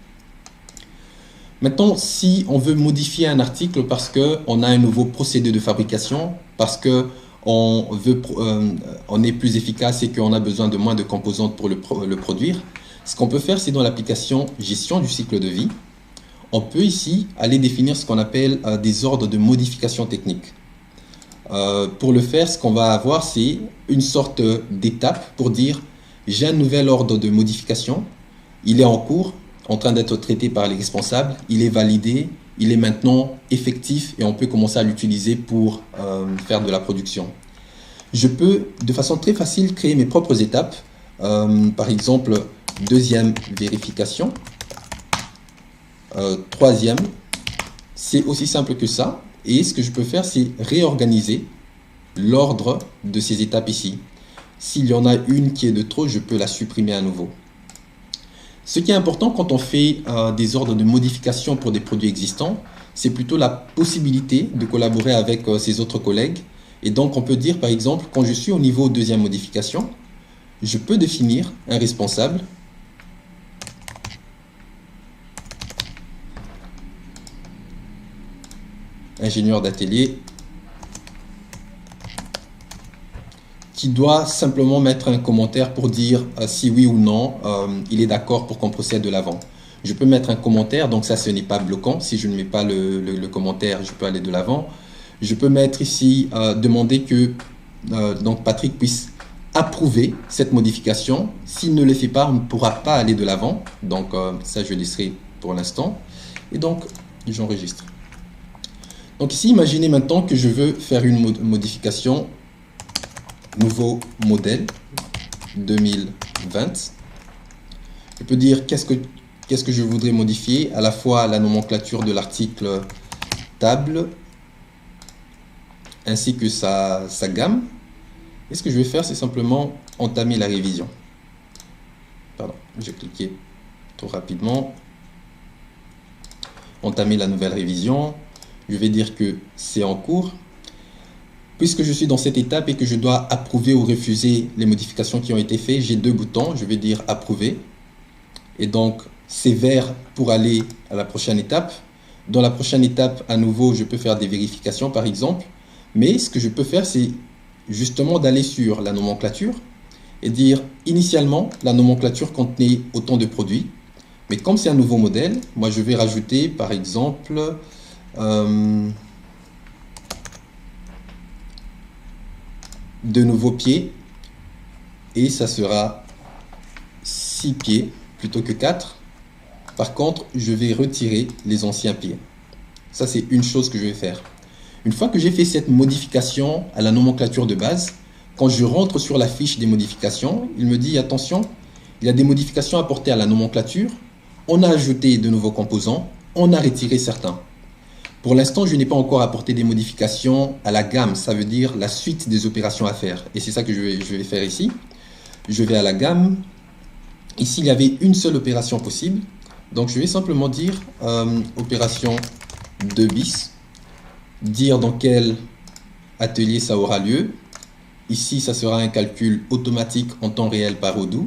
Maintenant, si on veut modifier un article parce qu'on a un nouveau procédé de fabrication, parce qu'on est plus efficace et qu'on a besoin de moins de composantes pour le produire, ce qu'on peut faire, c'est dans l'application gestion du cycle de vie, on peut ici aller définir ce qu'on appelle des ordres de modification technique. Pour le faire, ce qu'on va avoir, c'est une sorte d'étape pour dire j'ai un nouvel ordre de modification, il est en cours, en train d'être traité par les responsables, il est validé, il est maintenant effectif et on peut commencer à l'utiliser pour faire de la production. Je peux de façon très facile créer mes propres étapes, par exemple deuxième vérification, troisième, c'est aussi simple que ça. Et ce que je peux faire, c'est réorganiser l'ordre de ces étapes ici. S'il y en a une qui est de trop, je peux la supprimer à nouveau. Ce qui est important quand on fait des ordres de modification pour des produits existants, c'est plutôt la possibilité de collaborer avec ses autres collègues. Et donc, on peut dire, par exemple, quand je suis au niveau deuxième modification, je peux définir un responsable ingénieur d'atelier qui doit simplement mettre un commentaire pour dire si oui ou non il est d'accord pour qu'on procède de l'avant. Je peux mettre un commentaire, donc ça ce n'est pas bloquant. Si je ne mets pas le commentaire, je peux aller de l'avant. Je peux mettre ici demander que donc Patrick puisse approuver cette modification. S'il ne le fait pas, on ne pourra pas aller de l'avant. Donc ça je laisserai pour l'instant. Et donc j'enregistre. Donc ici, imaginez maintenant que je veux faire une modification, nouveau modèle 2020. Je peux dire qu'est-ce que je voudrais modifier, à la fois la nomenclature de l'article table, ainsi que sa gamme. Et ce que je vais faire, c'est simplement entamer la révision. Pardon, j'ai cliqué trop rapidement. Entamer la nouvelle révision. Je vais dire que c'est en cours. Puisque je suis dans cette étape et que je dois approuver ou refuser les modifications qui ont été faites, j'ai deux boutons. Je vais dire approuver. Et donc, c'est vert pour aller à la prochaine étape. Dans la prochaine étape, à nouveau, je peux faire des vérifications, par exemple. Mais ce que je peux faire, c'est justement d'aller sur la nomenclature et dire initialement, la nomenclature contenait autant de produits. Mais comme c'est un nouveau modèle, moi, je vais rajouter, par exemple, de nouveaux pieds et ça sera 6 pieds plutôt que 4. Par contre, je vais retirer les anciens pieds. Ça, c'est une chose que je vais faire. Une fois que j'ai fait cette modification à la nomenclature de base, quand je rentre sur la fiche des modifications, il me dit attention, il y a des modifications apportées à la nomenclature, on a ajouté de nouveaux composants, on a retiré certains. Pour l'instant, je n'ai pas encore apporté des modifications à la gamme, ça veut dire la suite des opérations à faire. Et c'est ça que je vais faire ici. Je vais à la gamme. Ici, il y avait une seule opération possible. Donc, je vais simplement dire opération 2 bis. Dire dans quel atelier ça aura lieu. Ici, ça sera un calcul automatique en temps réel par Odoo.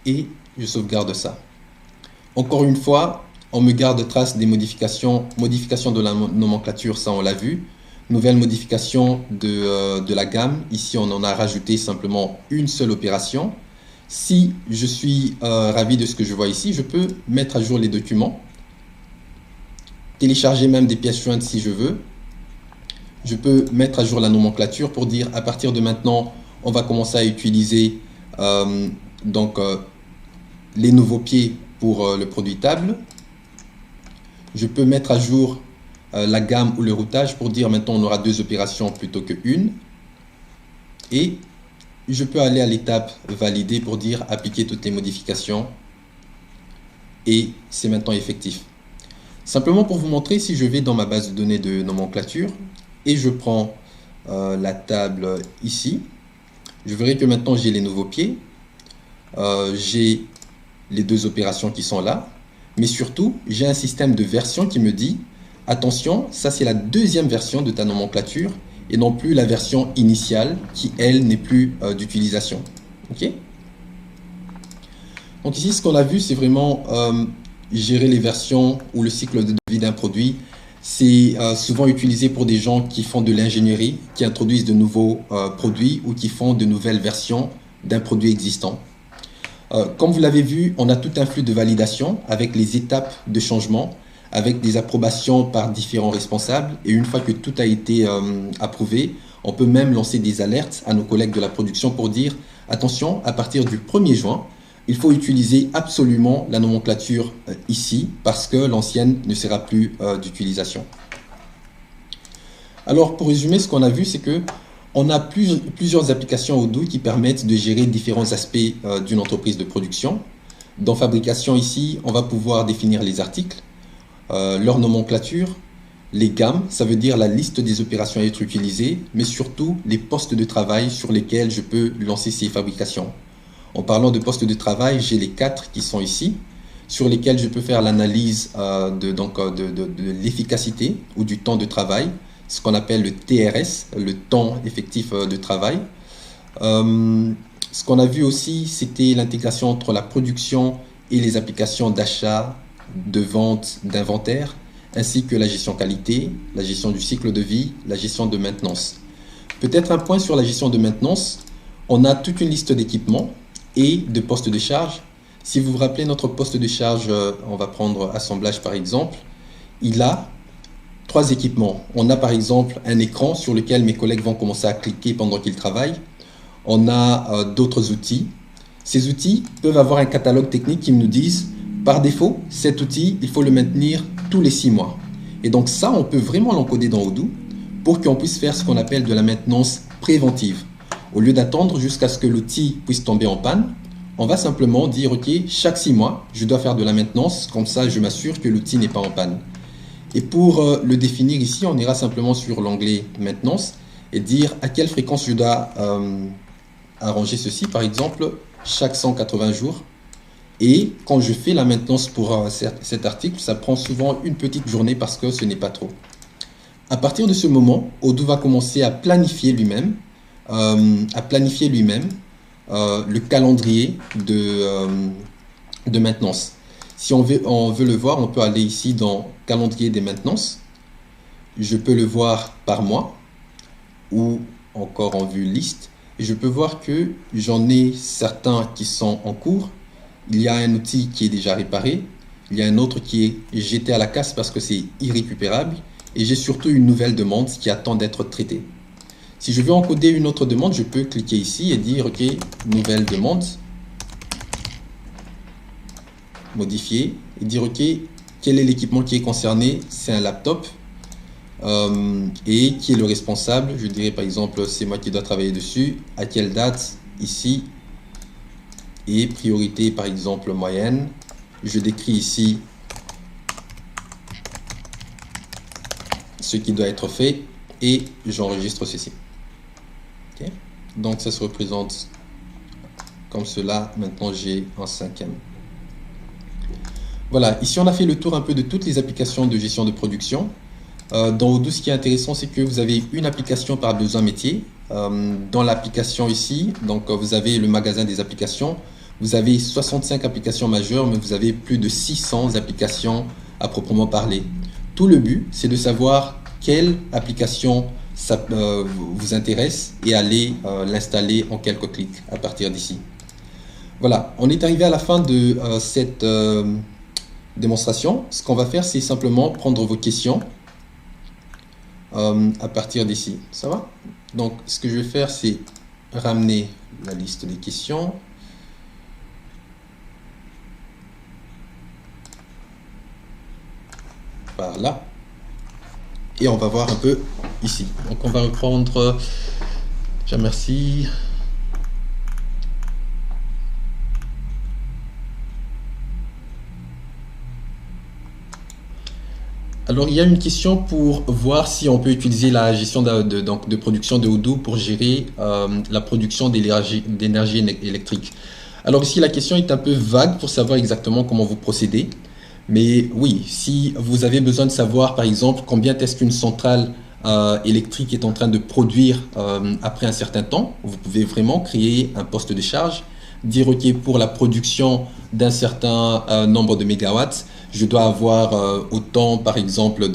Et je sauvegarde ça. Encore une fois, on me garde trace des modifications de la nomenclature, ça on l'a vu. Nouvelle modification de la gamme, ici on en a rajouté simplement une seule opération. Si je suis ravi de ce que je vois ici, je peux mettre à jour les documents, télécharger même des pièces jointes si je veux. Je peux mettre à jour la nomenclature pour dire à partir de maintenant, on va commencer à utiliser les nouveaux pieds pour le produit table. Je peux mettre à jour la gamme ou le routage pour dire maintenant on aura 2 opérations plutôt que une. Et je peux aller à l'étape valider pour dire appliquer toutes les modifications. Et c'est maintenant effectif. Simplement pour vous montrer, si je vais dans ma base de données de nomenclature et je prends la table ici, je verrai que maintenant j'ai les nouveaux pieds, j'ai les 2 opérations qui sont là, mais surtout j'ai un système de version qui me dit attention, ça c'est la 2e version de ta nomenclature et non plus la version initiale qui elle n'est plus d'utilisation. Ok. Donc ici ce qu'on a vu c'est vraiment gérer les versions ou le cycle de vie d'un produit. C'est souvent utilisé pour des gens qui font de l'ingénierie, qui introduisent de nouveaux produits ou qui font de nouvelles versions d'un produit existant. Comme vous l'avez vu, on a tout un flux de validation avec les étapes de changement, avec des approbations par différents responsables. Et une fois que tout a été approuvé, on peut même lancer des alertes à nos collègues de la production pour dire attention, à partir du 1er juin, il faut utiliser absolument la nomenclature ici parce que l'ancienne ne sera plus d'utilisation. Alors pour résumer, ce qu'on a vu, c'est que on a plusieurs applications Odoo qui permettent de gérer différents aspects d'une entreprise de production. Dans fabrication ici, on va pouvoir définir les articles, leur nomenclature, les gammes, ça veut dire la liste des opérations à être utilisées, mais surtout les postes de travail sur lesquels je peux lancer ces fabrications. En parlant de postes de travail, j'ai les 4 qui sont ici, sur lesquels je peux faire l'analyse de l'efficacité ou du temps de travail, ce qu'on appelle le TRS, le temps effectif de travail. Ce qu'on a vu aussi, c'était l'intégration entre la production et les applications d'achat, de vente, d'inventaire, ainsi que la gestion qualité, la gestion du cycle de vie, la gestion de maintenance. Peut-être un point sur la gestion de maintenance, on a toute une liste d'équipements et de postes de charge. Si vous vous rappelez notre poste de charge, on va prendre assemblage par exemple, il a 3 équipements. On a par exemple un écran sur lequel mes collègues vont commencer à cliquer pendant qu'ils travaillent. On a d'autres outils. Ces outils peuvent avoir un catalogue technique qui nous disent par défaut, cet outil, il faut le maintenir tous les 6 mois. Et donc ça, on peut vraiment l'encoder dans Odoo pour qu'on puisse faire ce qu'on appelle de la maintenance préventive. Au lieu d'attendre jusqu'à ce que l'outil puisse tomber en panne, on va simplement dire ok, chaque 6 mois, je dois faire de la maintenance, comme ça je m'assure que l'outil n'est pas en panne. Et pour le définir ici, on ira simplement sur l'onglet maintenance et dire à quelle fréquence je dois arranger ceci, par exemple chaque 180 jours. Et quand je fais la maintenance pour cet article, ça prend souvent une petite journée parce que ce n'est pas trop. À partir de ce moment, Odoo va commencer à planifier lui-même le calendrier de maintenance. Si on veut le voir, on peut aller ici dans calendrier des maintenances. Je peux le voir par mois ou encore en vue liste. Et je peux voir que j'en ai certains qui sont en cours. Il y a un outil qui est déjà réparé. Il y a un autre qui est jeté à la casse parce que c'est irrécupérable. Et j'ai surtout une nouvelle demande qui attend d'être traitée. Si je veux encoder une autre demande, je peux cliquer ici et dire ok, nouvelle demande, modifier et dire ok, quel est l'équipement qui est concerné, c'est un laptop et qui est le responsable. Je dirais par exemple c'est moi qui dois travailler dessus, à quelle date, ici, et priorité par exemple moyenne. Je décris ici ce qui doit être fait et j'enregistre ceci. Okay. Donc ça se représente comme cela. Maintenant j'ai un 5e. Voilà, ici on a fait le tour un peu de toutes les applications de gestion de production. Dans Odoo, ce qui est intéressant, c'est que vous avez une application par besoin métier. Dans l'application ici, donc vous avez le magasin des applications. Vous avez 65 applications majeures, mais vous avez plus de 600 applications à proprement parler. Tout le but, c'est de savoir quelle application ça vous intéresse et aller l'installer en quelques clics à partir d'ici. Voilà, on est arrivé à la fin de cette démonstration. Ce qu'on va faire, c'est simplement prendre vos questions à partir d'ici. Ça va? Donc, ce que je vais faire, c'est ramener la liste des questions. par là. Et on va voir un peu ici. Donc on va reprendre, déjà merci. Alors il y a une question pour voir si on peut utiliser la gestion de production de Odoo pour gérer la production d'énergie électrique. Alors ici la question est un peu vague pour savoir exactement comment vous procédez. Mais oui, si vous avez besoin de savoir, par exemple, combien est-ce qu'une centrale électrique est en train de produire après un certain temps, vous pouvez vraiment créer un poste de charge, dire OK, pour la production d'un certain nombre de mégawatts, je dois avoir autant, par exemple,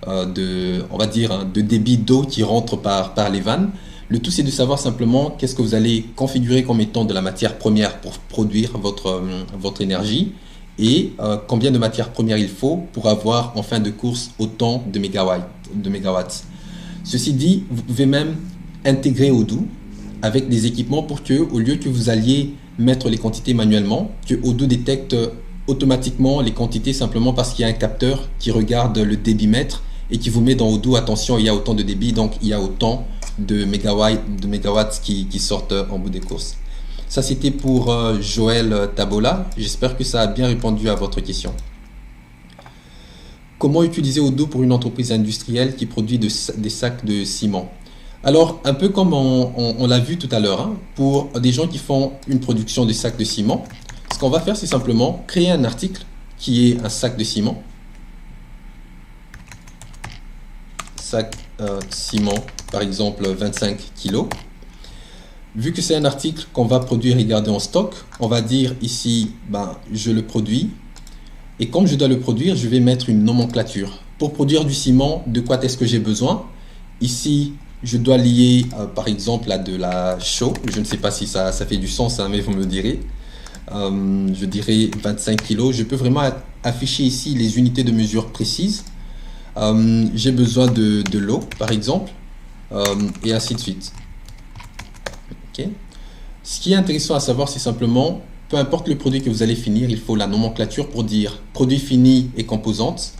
on va dire, de débit d'eau qui rentre par les vannes. Le tout, c'est de savoir simplement qu'est-ce que vous allez configurer comme étant de la matière première pour produire votre énergie, et combien de matières premières il faut pour avoir en fin de course autant de mégawatts. Ceci dit, vous pouvez même intégrer Odoo avec des équipements pour que, au lieu que vous alliez mettre les quantités manuellement, que Odoo détecte automatiquement les quantités simplement parce qu'il y a un capteur qui regarde le débitmètre et qui vous met dans Odoo, attention, il y a autant de débit, donc il y a autant de mégawatts qui sortent en bout des courses. Ça, c'était pour Joël Tabola. J'espère que ça a bien répondu à votre question. Comment utiliser Odoo pour une entreprise industrielle qui produit des sacs de ciment? Alors, un peu comme on l'a vu tout à l'heure, hein, pour des gens qui font une production de sacs de ciment, ce qu'on va faire, c'est simplement créer un article qui est un sac de ciment. Sac ciment, par exemple 25 kg. Vu que c'est un article qu'on va produire et garder en stock, on va dire ici, je le produis. Et comme je dois le produire, je vais mettre une nomenclature. Pour produire du ciment, de quoi est-ce que j'ai besoin? Ici, je dois lier, par exemple, à de la chaux. Je ne sais pas si ça fait du sens, hein, mais vous me direz. Je dirais 25 kg. Je peux vraiment afficher ici les unités de mesure précises. J'ai besoin de l'eau, par exemple, et ainsi de suite. Okay. Ce qui est intéressant à savoir, c'est simplement, peu importe le produit que vous allez finir, il faut la nomenclature pour dire produit fini et composantes.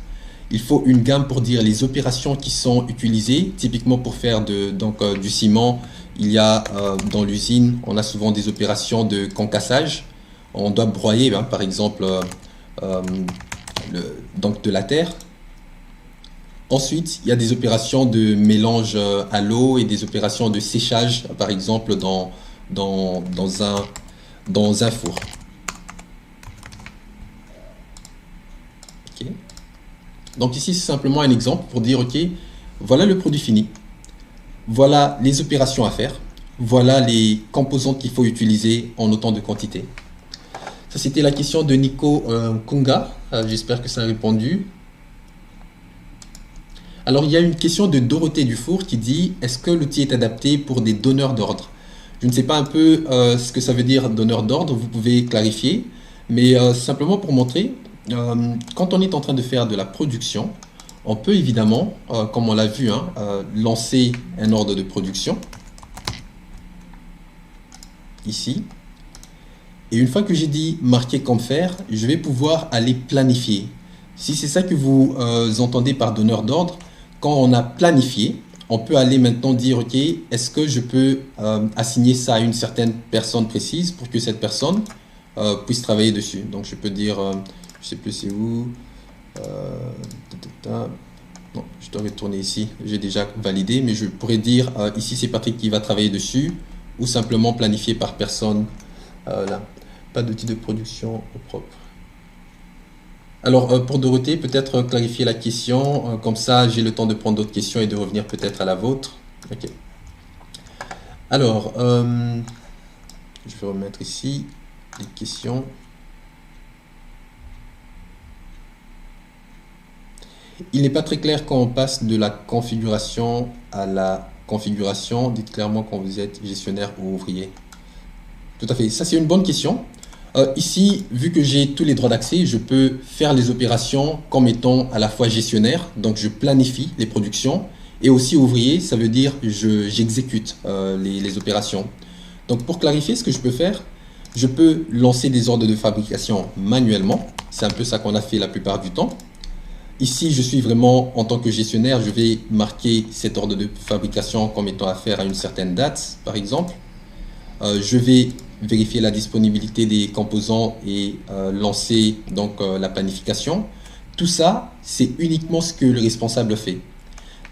Il faut une gamme pour dire les opérations qui sont utilisées. Typiquement pour faire du ciment, il y a dans l'usine, on a souvent des opérations de concassage. On doit broyer, par exemple, de la terre. Ensuite, il y a des opérations de mélange à l'eau et des opérations de séchage, par exemple dans un four. Okay. Donc ici, c'est simplement un exemple pour dire, OK, voilà le produit fini, voilà les opérations à faire, voilà les composantes qu'il faut utiliser en autant de quantité. Ça, c'était la question de Nico Kunga. J'espère que ça a répondu. Alors, il y a une question de Dorothée Dufour qui dit « Est-ce que l'outil est adapté pour des donneurs d'ordre ?» Je ne sais pas un peu ce que ça veut dire donneur d'ordre, vous pouvez clarifier, mais simplement pour montrer, quand on est en train de faire de la production, on peut évidemment, comme on l'a vu, lancer un ordre de production, ici, et une fois que j'ai dit marquer comme faire, je vais pouvoir aller planifier. Si c'est ça que vous entendez par donneur d'ordre, quand on a planifié, on peut aller maintenant dire, OK, est-ce que je peux assigner ça à une certaine personne précise pour que cette personne puisse travailler dessus. Donc, je peux dire, je sais plus c'est où, non, je dois retourner ici, j'ai déjà validé, mais je pourrais dire, ici c'est Patrick qui va travailler dessus, ou simplement planifier par personne, là, pas d'outil de production au propre. Alors, pour Dorothée, peut-être clarifier la question, comme ça j'ai le temps de prendre d'autres questions et de revenir peut-être à la vôtre. Ok. Alors, je vais remettre ici les questions. Il n'est pas très clair quand on passe de la configuration à la configuration. Dites clairement quand vous êtes gestionnaire ou ouvrier. Tout à fait, ça c'est une bonne question. Ici, vu que j'ai tous les droits d'accès, je peux faire les opérations comme étant à la fois gestionnaire, donc je planifie les productions, et aussi ouvrier, ça veut dire j'exécute les opérations. Donc pour clarifier ce que je peux faire, je peux lancer des ordres de fabrication manuellement, c'est un peu ça qu'on a fait la plupart du temps. Ici, je suis vraiment, en tant que gestionnaire, je vais marquer cet ordre de fabrication comme étant à faire à une certaine date, par exemple. Je vais vérifier la disponibilité des composants et lancer donc la planification. Tout ça, c'est uniquement ce que le responsable fait.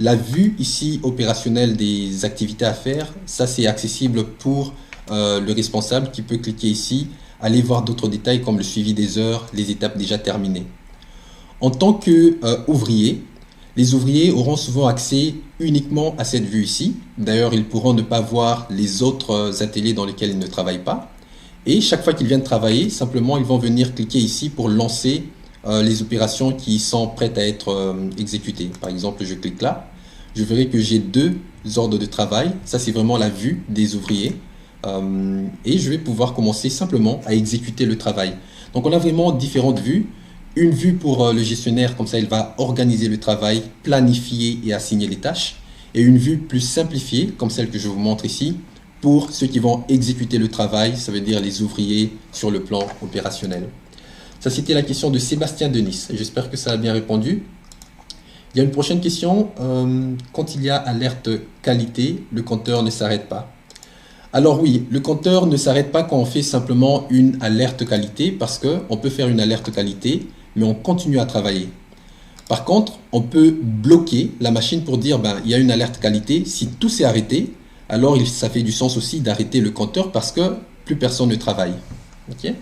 La vue ici opérationnelle des activités à faire, ça c'est accessible pour le responsable qui peut cliquer ici, aller voir d'autres détails comme le suivi des heures, les étapes déjà terminées. En tant qu'ouvrier, les ouvriers auront souvent accès uniquement à cette vue ici. D'ailleurs, ils pourront ne pas voir les autres ateliers dans lesquels ils ne travaillent pas. Et chaque fois qu'ils viennent travailler, simplement, ils vont venir cliquer ici pour lancer les opérations qui sont prêtes à être exécutées. Par exemple, je clique là. Je verrai que j'ai deux ordres de travail. Ça, c'est vraiment la vue des ouvriers. Et je vais pouvoir commencer simplement à exécuter le travail. Donc, on a vraiment différentes vues. Une vue pour le gestionnaire, comme ça il va organiser le travail, planifier et assigner les tâches. Et une vue plus simplifiée, comme celle que je vous montre ici, pour ceux qui vont exécuter le travail, ça veut dire les ouvriers sur le plan opérationnel. Ça, c'était la question de Sébastien de Nice. J'espère que ça a bien répondu. Il y a une prochaine question. Quand il y a alerte qualité, le compteur ne s'arrête pas. Alors oui, le compteur ne s'arrête pas quand on fait simplement une alerte qualité, parce qu'on peut faire une alerte qualité, mais on continue à travailler. Par contre, on peut bloquer la machine pour dire il y a une alerte qualité. Si tout s'est arrêté, alors ça fait du sens aussi d'arrêter le compteur parce que plus personne ne travaille. Ok.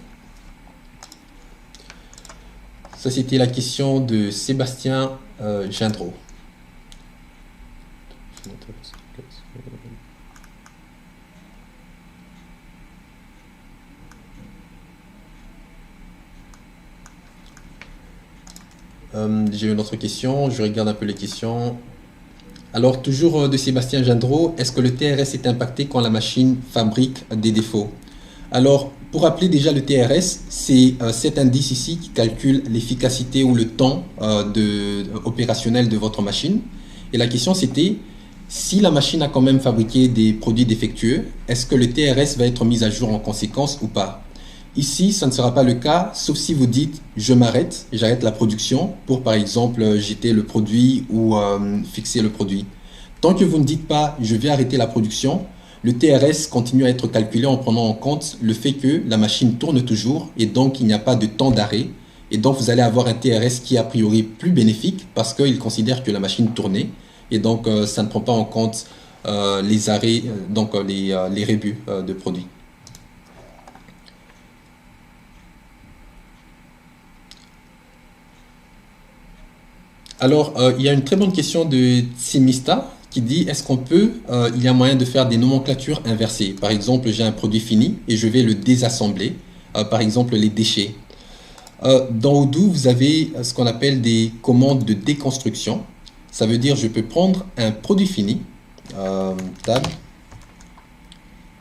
Ça, c'était la question de Sébastien Gindreau. J'ai une autre question, je regarde un peu les questions. Alors, toujours de Sébastien Gindreau, est-ce que le TRS est impacté quand la machine fabrique des défauts? Alors, pour rappeler déjà le TRS, c'est cet indice ici qui calcule l'efficacité ou le temps opérationnel de votre machine. Et la question c'était, si la machine a quand même fabriqué des produits défectueux, est-ce que le TRS va être mis à jour en conséquence ou pas? Ici, ça ne sera pas le cas, sauf si vous dites je m'arrête, j'arrête la production pour par exemple jeter le produit ou fixer le produit. Tant que vous ne dites pas je vais arrêter la production, le TRS continue à être calculé en prenant en compte le fait que la machine tourne toujours et donc il n'y a pas de temps d'arrêt. Et donc vous allez avoir un TRS qui est a priori plus bénéfique parce qu'il considère que la machine tournait et donc ça ne prend pas en compte les arrêts, les rébus de produits. Alors, il y a une très bonne question de Tsimista qui dit est-ce qu'on peut, il y a moyen de faire des nomenclatures inversées. Par exemple, j'ai un produit fini et je vais le désassembler, par exemple les déchets. Dans Odoo, vous avez ce qu'on appelle des commandes de déconstruction. Ça veut dire je peux prendre un produit fini, tab,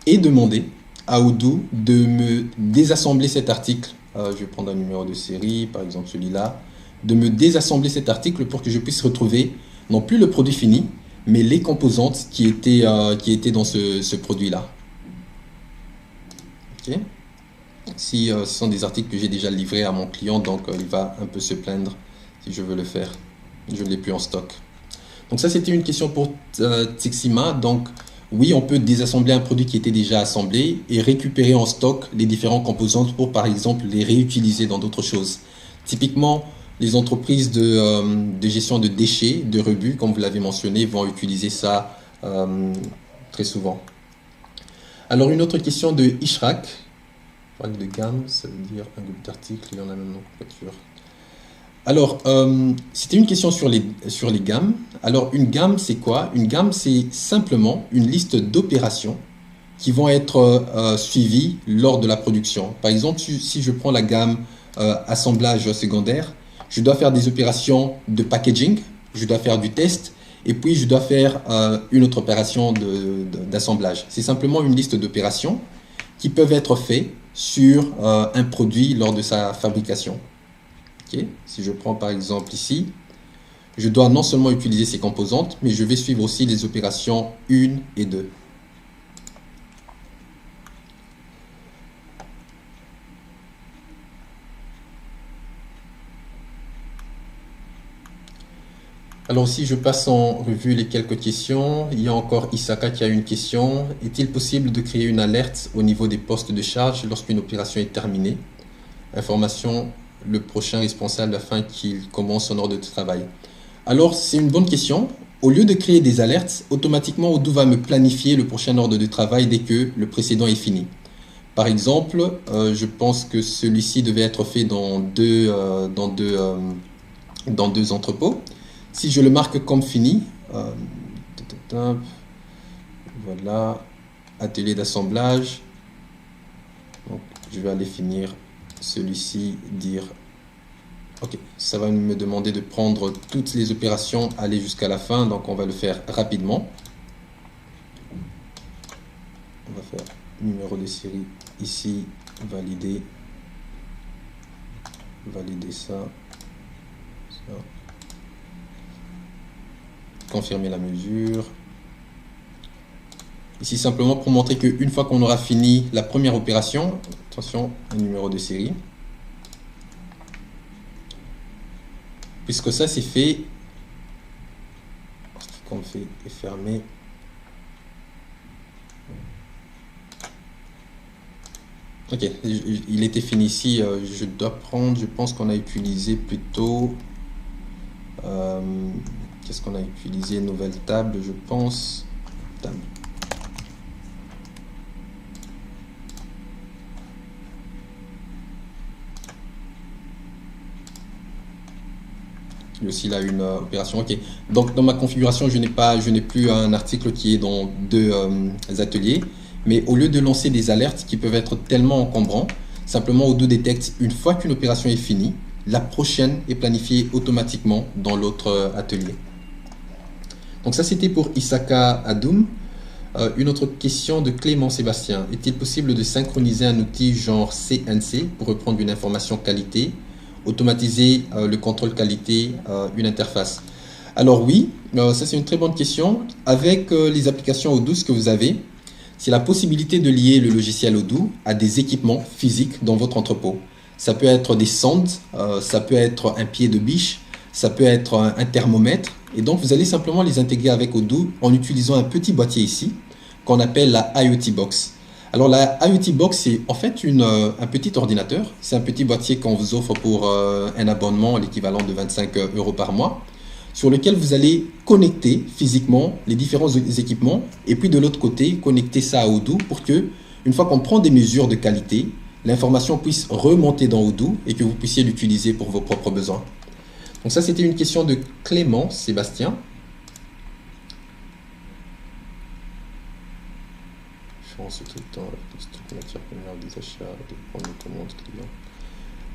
et demander à Odoo de me désassembler cet article. Je vais prendre un numéro de série, par exemple celui-là, de me désassembler cet article pour que je puisse retrouver non plus le produit fini, mais les composantes qui étaient dans ce produit-là. Ok. Si ce sont des articles que j'ai déjà livrés à mon client, donc il va un peu se plaindre si je veux le faire. Je ne l'ai plus en stock. Donc ça, c'était une question pour Tixima. Donc oui, on peut désassembler un produit qui était déjà assemblé et récupérer en stock les différentes composantes pour, par exemple, les réutiliser dans d'autres choses. Typiquement, les entreprises de gestion de déchets, de rebut, comme vous l'avez mentionné, vont utiliser ça très souvent. Alors, une autre question de Ishrak. De gamme, ça veut dire un groupe d'articles, il y en a même nomenclature. Alors, c'était une question sur les gammes. Alors, une gamme, c'est quoi? Une gamme, c'est simplement une liste d'opérations qui vont être suivies lors de la production. Par exemple, si je prends la gamme assemblage secondaire, je dois faire des opérations de packaging, je dois faire du test, et puis je dois faire une autre opération d'assemblage. C'est simplement une liste d'opérations qui peuvent être faites sur un produit lors de sa fabrication. Okay. Si je prends par exemple ici, je dois non seulement utiliser ces composantes, mais je vais suivre aussi les opérations 1 et 2. Alors si je passe en revue les quelques questions, il y a encore Isaka qui a une question. Est-il possible de créer une alerte au niveau des postes de charge lorsqu'une opération est terminée? Information, le prochain responsable afin qu'il commence son ordre de travail. Alors c'est une bonne question. Au lieu de créer des alertes, automatiquement Odoo va me planifier le prochain ordre de travail dès que le précédent est fini. Par exemple, je pense que celui-ci devait être fait dans deux entrepôts. Si je le marque comme fini, voilà, atelier d'assemblage. Donc, je vais aller finir celui-ci, dire ok, ça va me demander de prendre toutes les opérations, aller jusqu'à la fin, donc on va le faire rapidement. On va faire numéro de série ici, valider ça. Confirmer la mesure. Ici simplement pour montrer qu'une fois qu'on aura fini la première opération, attention, un numéro de série. Puisque ça c'est fait, ce qu'on fait est fermé. Ok, il était fini ici, je dois prendre, je pense qu'on a utilisé plutôt... Qu'est-ce qu'on a utilisé? Nouvelle table, je pense. Table. Lui aussi, il a une opération. Ok. Donc, dans ma configuration, je n'ai plus un article qui est dans deux ateliers. Mais au lieu de lancer des alertes qui peuvent être tellement encombrants, simplement Odoo détecte une fois qu'une opération est finie, la prochaine est planifiée automatiquement dans l'autre atelier. Donc ça, c'était pour Isaka Adoum. Une autre question de Clément Sébastien. Est-il possible de synchroniser un outil genre CNC pour reprendre une information qualité, automatiser le contrôle qualité, une interface? Alors oui, ça c'est une très bonne question. Avec les applications Odoo, ce que vous avez, c'est la possibilité de lier le logiciel Odoo à des équipements physiques dans votre entrepôt. Ça peut être des sondes, ça peut être un pied de biche, ça peut être un thermomètre. Et donc, vous allez simplement les intégrer avec Odoo en utilisant un petit boîtier ici qu'on appelle la IoT Box. Alors, la IoT Box, c'est en fait un petit ordinateur. C'est un petit boîtier qu'on vous offre pour un abonnement, l'équivalent de 25 € par mois, sur lequel vous allez connecter physiquement les différents équipements et puis de l'autre côté, connecter ça à Odoo pour que, une fois qu'on prend des mesures de qualité, l'information puisse remonter dans Odoo et que vous puissiez l'utiliser pour vos propres besoins. Donc ça, c'était une question de Clément Sébastien. Je pense tout le temps la matière première des achats, de prendre les commandes clients.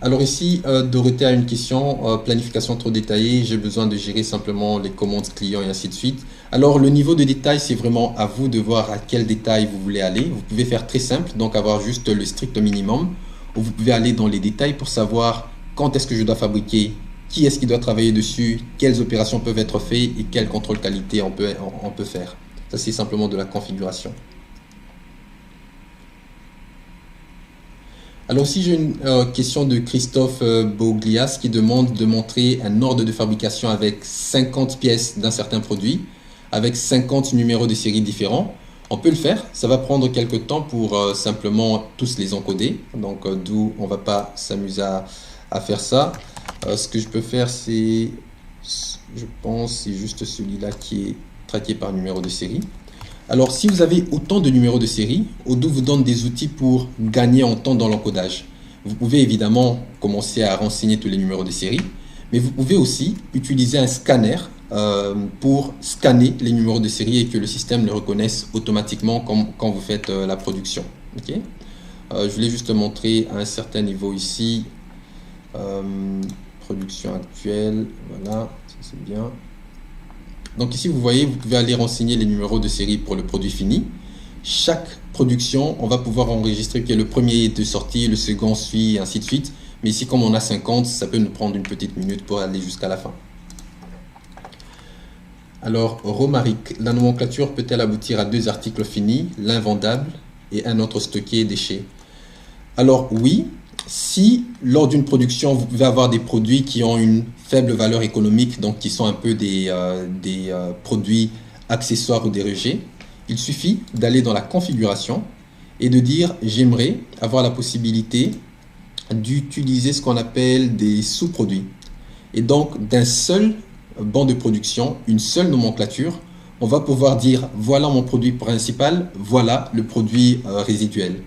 Alors ici, Dorothée a une question, planification trop détaillée, j'ai besoin de gérer simplement les commandes clients et ainsi de suite. Alors le niveau de détail, c'est vraiment à vous de voir à quel détail vous voulez aller. Vous pouvez faire très simple, donc avoir juste le strict minimum, ou vous pouvez aller dans les détails pour savoir quand est-ce que je dois fabriquer, qui est-ce qui doit travailler dessus, quelles opérations peuvent être faites et quel contrôle qualité on peut faire. Ça, c'est simplement de la configuration. Alors aussi, j'ai une question de Christophe Boglias qui demande de montrer un ordre de fabrication avec 50 pièces d'un certain produit, avec 50 numéros de série différents. On peut le faire, ça va prendre quelques temps pour simplement tous les encoder. Donc d'où on ne va pas s'amuser à faire ça. Ce que je peux faire, c'est, je pense, c'est juste celui-là qui est traqué par numéro de série. Alors, si vous avez autant de numéros de série, Odoo vous donne des outils pour gagner en temps dans l'encodage. Vous pouvez évidemment commencer à renseigner tous les numéros de série, mais vous pouvez aussi utiliser un scanner pour scanner les numéros de série et que le système les reconnaisse automatiquement quand vous faites la production. Okay. Je voulais juste montrer à un certain niveau ici. Production actuelle, voilà, ça c'est bien. Donc ici vous voyez, vous pouvez aller renseigner les numéros de série pour le produit fini. Chaque production, on va pouvoir enregistrer que le premier est de sortie, le second suit, ainsi de suite. Mais ici comme on a 50, ça peut nous prendre une petite minute pour aller jusqu'à la fin. Alors Romaric, la nomenclature peut-elle aboutir à 2 articles finis, l'un vendable et un autre stocké déchet? Alors oui, si lors d'une production, vous pouvez avoir des produits qui ont une faible valeur économique, donc qui sont un peu des produits accessoires ou dérogés, il suffit d'aller dans la configuration et de dire j'aimerais avoir la possibilité d'utiliser ce qu'on appelle des sous-produits. Et donc d'un seul banc de production, une seule nomenclature, on va pouvoir dire voilà mon produit principal, voilà le produit résiduel.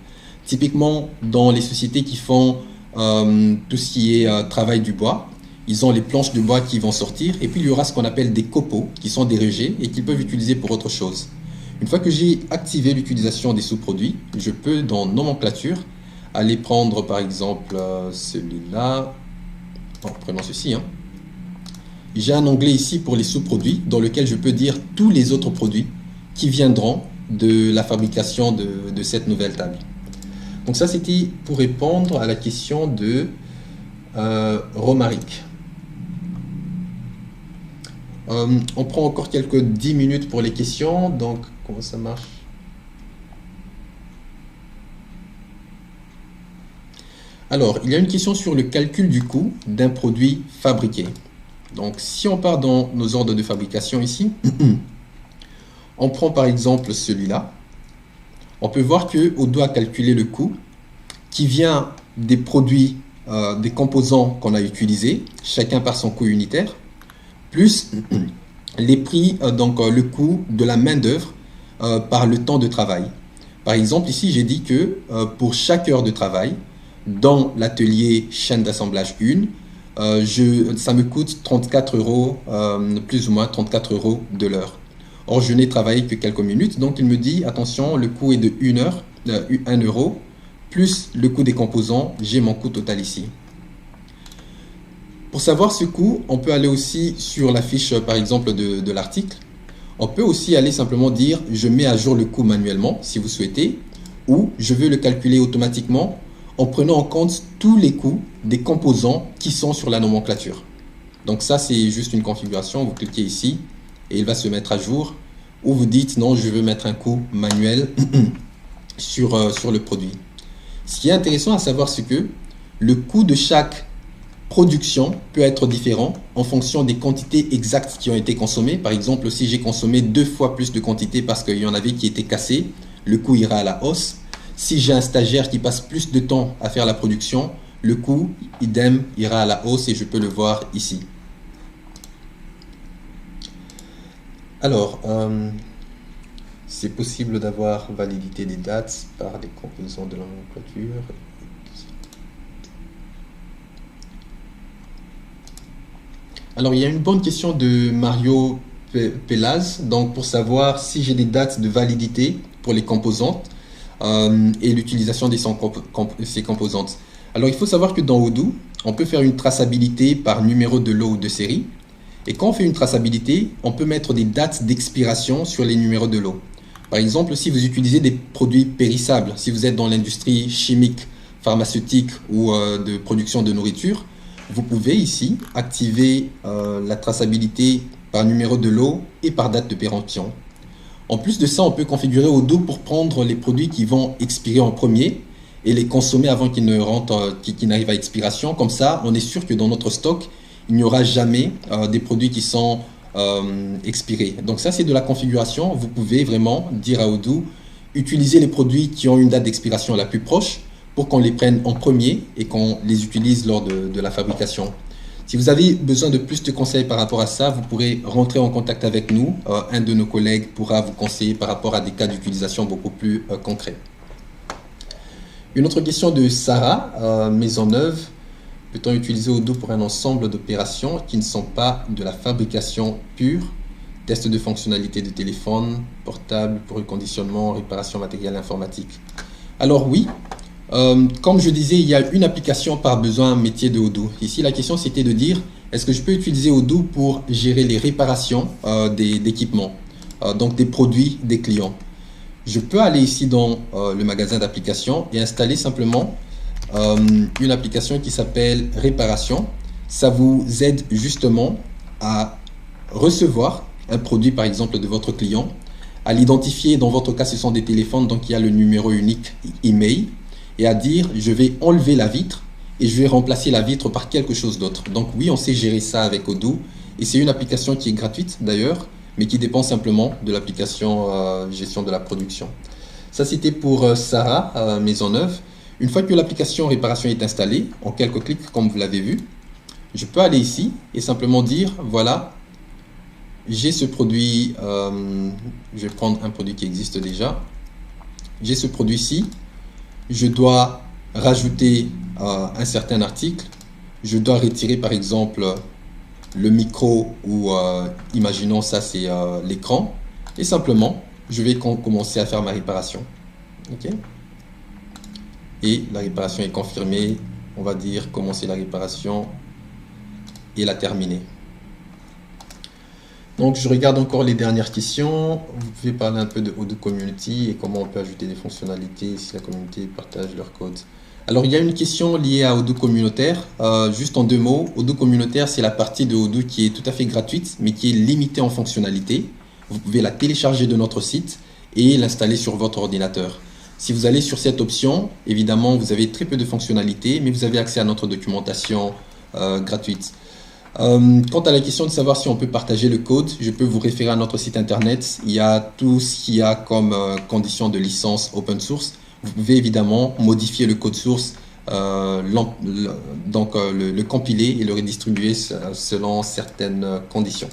Typiquement dans les sociétés qui font tout ce qui est travail du bois, ils ont les planches de bois qui vont sortir et puis il y aura ce qu'on appelle des copeaux qui sont dérogés et qu'ils peuvent utiliser pour autre chose. Une fois que j'ai activé l'utilisation des sous-produits, je peux dans nomenclature aller prendre par exemple celui-là, prenons ceci. J'ai un onglet ici pour les sous-produits dans lequel je peux dire tous les autres produits qui viendront de la fabrication de cette nouvelle table. Donc ça c'était pour répondre à la question de Romaric. On prend encore quelques 10 minutes pour les questions. Donc comment ça marche? Alors, il y a une question sur le calcul du coût d'un produit fabriqué. Donc, si on part dans nos ordres de fabrication ici, on prend par exemple celui-là. On peut voir qu'on doit calculer le coût qui vient des produits, des composants qu'on a utilisés, chacun par son coût unitaire, plus les prix, donc le coût de la main-d'œuvre par le temps de travail. Par exemple, ici, j'ai dit que pour chaque heure de travail, dans l'atelier chaîne d'assemblage 1, ça me coûte 34 euros, plus ou moins 34 euros de l'heure. Or, je n'ai travaillé que quelques minutes, donc il me dit, attention, le coût est de 1 euro, plus le coût des composants, j'ai mon coût total ici. Pour savoir ce coût, on peut aller aussi sur la fiche, par exemple, de l'article. On peut aussi aller simplement dire, je mets à jour le coût manuellement, si vous souhaitez, ou je veux le calculer automatiquement en prenant en compte tous les coûts des composants qui sont sur la nomenclature. Donc ça, c'est juste une configuration. Vous cliquez ici et il va se mettre à jour. Ou vous dites, non, je veux mettre un coût manuel sur le produit. Ce qui est intéressant à savoir, c'est que le coût de chaque production peut être différent en fonction des quantités exactes qui ont été consommées. Par exemple, si j'ai consommé 2 fois plus de quantité parce qu'il y en avait qui étaient cassés, le coût ira à la hausse. Si j'ai un stagiaire qui passe plus de temps à faire la production, le coût, idem, ira à la hausse et je peux le voir ici. Alors, c'est possible d'avoir validité des dates par les composants de la nomenclature. Alors, il y a une bonne question de Mario Pelaz, donc pour savoir si j'ai des dates de validité pour les composantes. Et l'utilisation de ces composantes. Alors il faut savoir que dans Odoo, on peut faire une traçabilité par numéro de lot ou de série. Et quand on fait une traçabilité, on peut mettre des dates d'expiration sur les numéros de lot. Par exemple, si vous utilisez des produits périssables, si vous êtes dans l'industrie chimique, pharmaceutique ou de production de nourriture, vous pouvez ici activer la traçabilité par numéro de lot et par date de péremption. En plus de ça, on peut configurer Odoo pour prendre les produits qui vont expirer en premier et les consommer avant qu'ils n'arrivent à expiration. Comme ça, on est sûr que dans notre stock, il n'y aura jamais des produits qui sont expirés. Donc ça, c'est de la configuration. Vous pouvez vraiment dire à Odoo, utiliser les produits qui ont une date d'expiration la plus proche pour qu'on les prenne en premier et qu'on les utilise lors de la fabrication. Si vous avez besoin de plus de conseils par rapport à ça, vous pourrez rentrer en contact avec nous. Un de nos collègues pourra vous conseiller par rapport à des cas d'utilisation beaucoup plus concrets. Une autre question de Sarah, Maisonneuve. Peut-on utiliser Odoo pour un ensemble d'opérations qui ne sont pas de la fabrication pure? Test de fonctionnalité de téléphone, portable, pour reconditionnement, réparation matérielle informatique. Alors oui. Comme je disais, il y a une application par besoin métier de Odoo. Ici, la question c'était de dire, est-ce que je peux utiliser Odoo pour gérer les réparations d'équipements, donc des produits des clients? Je peux aller ici dans le magasin d'applications et installer simplement une application qui s'appelle Réparation. Ça vous aide justement à recevoir un produit, par exemple, de votre client, à l'identifier. Dans votre cas, ce sont des téléphones, donc il y a le numéro unique email. et à dire je vais enlever la vitre et je vais remplacer la vitre par quelque chose d'autre. Donc oui, on sait gérer ça avec Odoo et c'est une application qui est gratuite d'ailleurs, mais qui dépend simplement de l'application gestion de la production. Ça c'était pour Sarah, Maisonneuve. Une fois que l'application réparation est installée, en quelques clics comme vous l'avez vu, je peux aller ici et simplement dire voilà, j'ai ce produit, je vais prendre un produit qui existe déjà, j'ai ce produit-ci, je dois rajouter un certain article, je dois retirer par exemple le micro ou imaginons ça c'est l'écran et simplement je vais commencer à faire ma réparation. Okay. Et la réparation est confirmée, on va dire commencer la réparation et la terminer. Donc je regarde encore les dernières questions. Vous pouvez parler un peu de Odoo Community et comment on peut ajouter des fonctionnalités si la communauté partage leur code. Alors il y a une question liée à Odoo communautaire. Juste en 2 mots, Odoo communautaire c'est la partie de Odoo qui est tout à fait gratuite mais qui est limitée en fonctionnalités. Vous pouvez la télécharger de notre site et l'installer sur votre ordinateur. Si vous allez sur cette option, évidemment vous avez très peu de fonctionnalités mais vous avez accès à notre documentation gratuite. Quant à la question de savoir si on peut partager le code, je peux vous référer à notre site internet. Il y a tout ce qu'il y a comme condition de licence open source. Vous pouvez évidemment modifier le code source, le compiler et le redistribuer selon certaines conditions.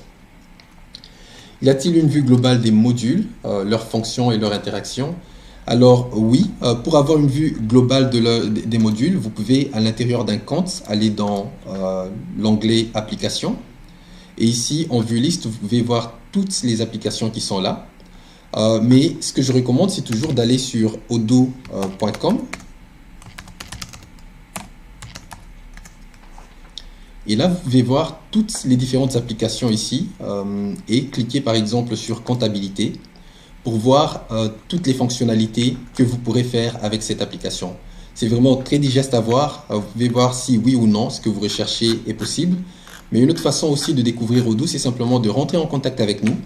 Y a-t-il une vue globale des modules, leurs fonctions et leurs interactions? Alors oui, pour avoir une vue globale des modules, vous pouvez à l'intérieur d'un compte aller dans l'onglet applications et ici en vue liste vous pouvez voir toutes les applications qui sont là, mais ce que je recommande c'est toujours d'aller sur odoo.com et là vous pouvez voir toutes les différentes applications ici et cliquer par exemple sur comptabilité pour voir toutes les fonctionnalités que vous pourrez faire avec cette application. C'est vraiment très digeste à voir. Vous pouvez voir si oui ou non ce que vous recherchez est possible. Mais une autre façon aussi de découvrir Odoo, c'est simplement de rentrer en contact avec nous,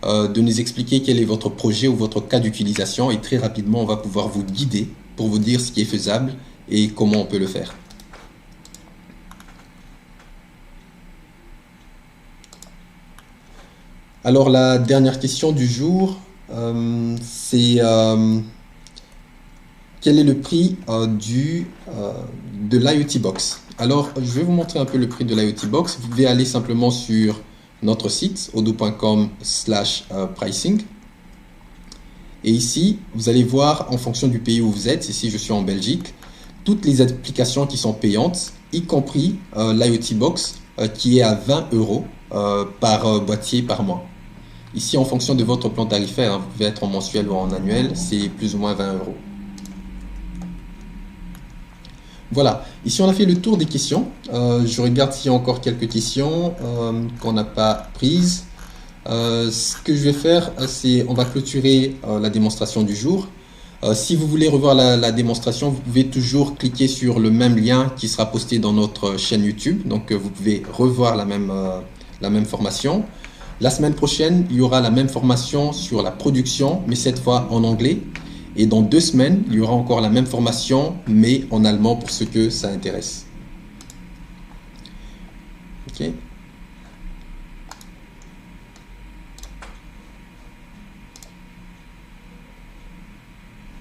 de nous expliquer quel est votre projet ou votre cas d'utilisation et très rapidement on va pouvoir vous guider pour vous dire ce qui est faisable et comment on peut le faire. Alors la dernière question du jour, c'est quel est le prix de l'IoT Box? Alors, je vais vous montrer un peu le prix de l'IoT Box. Vous pouvez aller simplement sur notre site odoo.com/pricing. Et ici, vous allez voir en fonction du pays où vous êtes, ici je suis en Belgique, toutes les applications qui sont payantes, y compris l'IoT Box qui est à 20 € par boîtier par mois. Ici, en fonction de votre plan tarifaire, vous pouvez être en mensuel ou en annuel, c'est plus ou moins 20 €. Voilà, ici on a fait le tour des questions. Je regarde s'il y a encore quelques questions qu'on n'a pas prises. Ce que je vais faire, c'est on va clôturer la démonstration du jour. Si vous voulez revoir la démonstration, vous pouvez toujours cliquer sur le même lien qui sera posté dans notre chaîne YouTube. Donc vous pouvez revoir la même formation. La semaine prochaine, il y aura la même formation sur la production, mais cette fois en anglais. Et dans 2 semaines, il y aura encore la même formation, mais en allemand pour ceux que ça intéresse. Ok.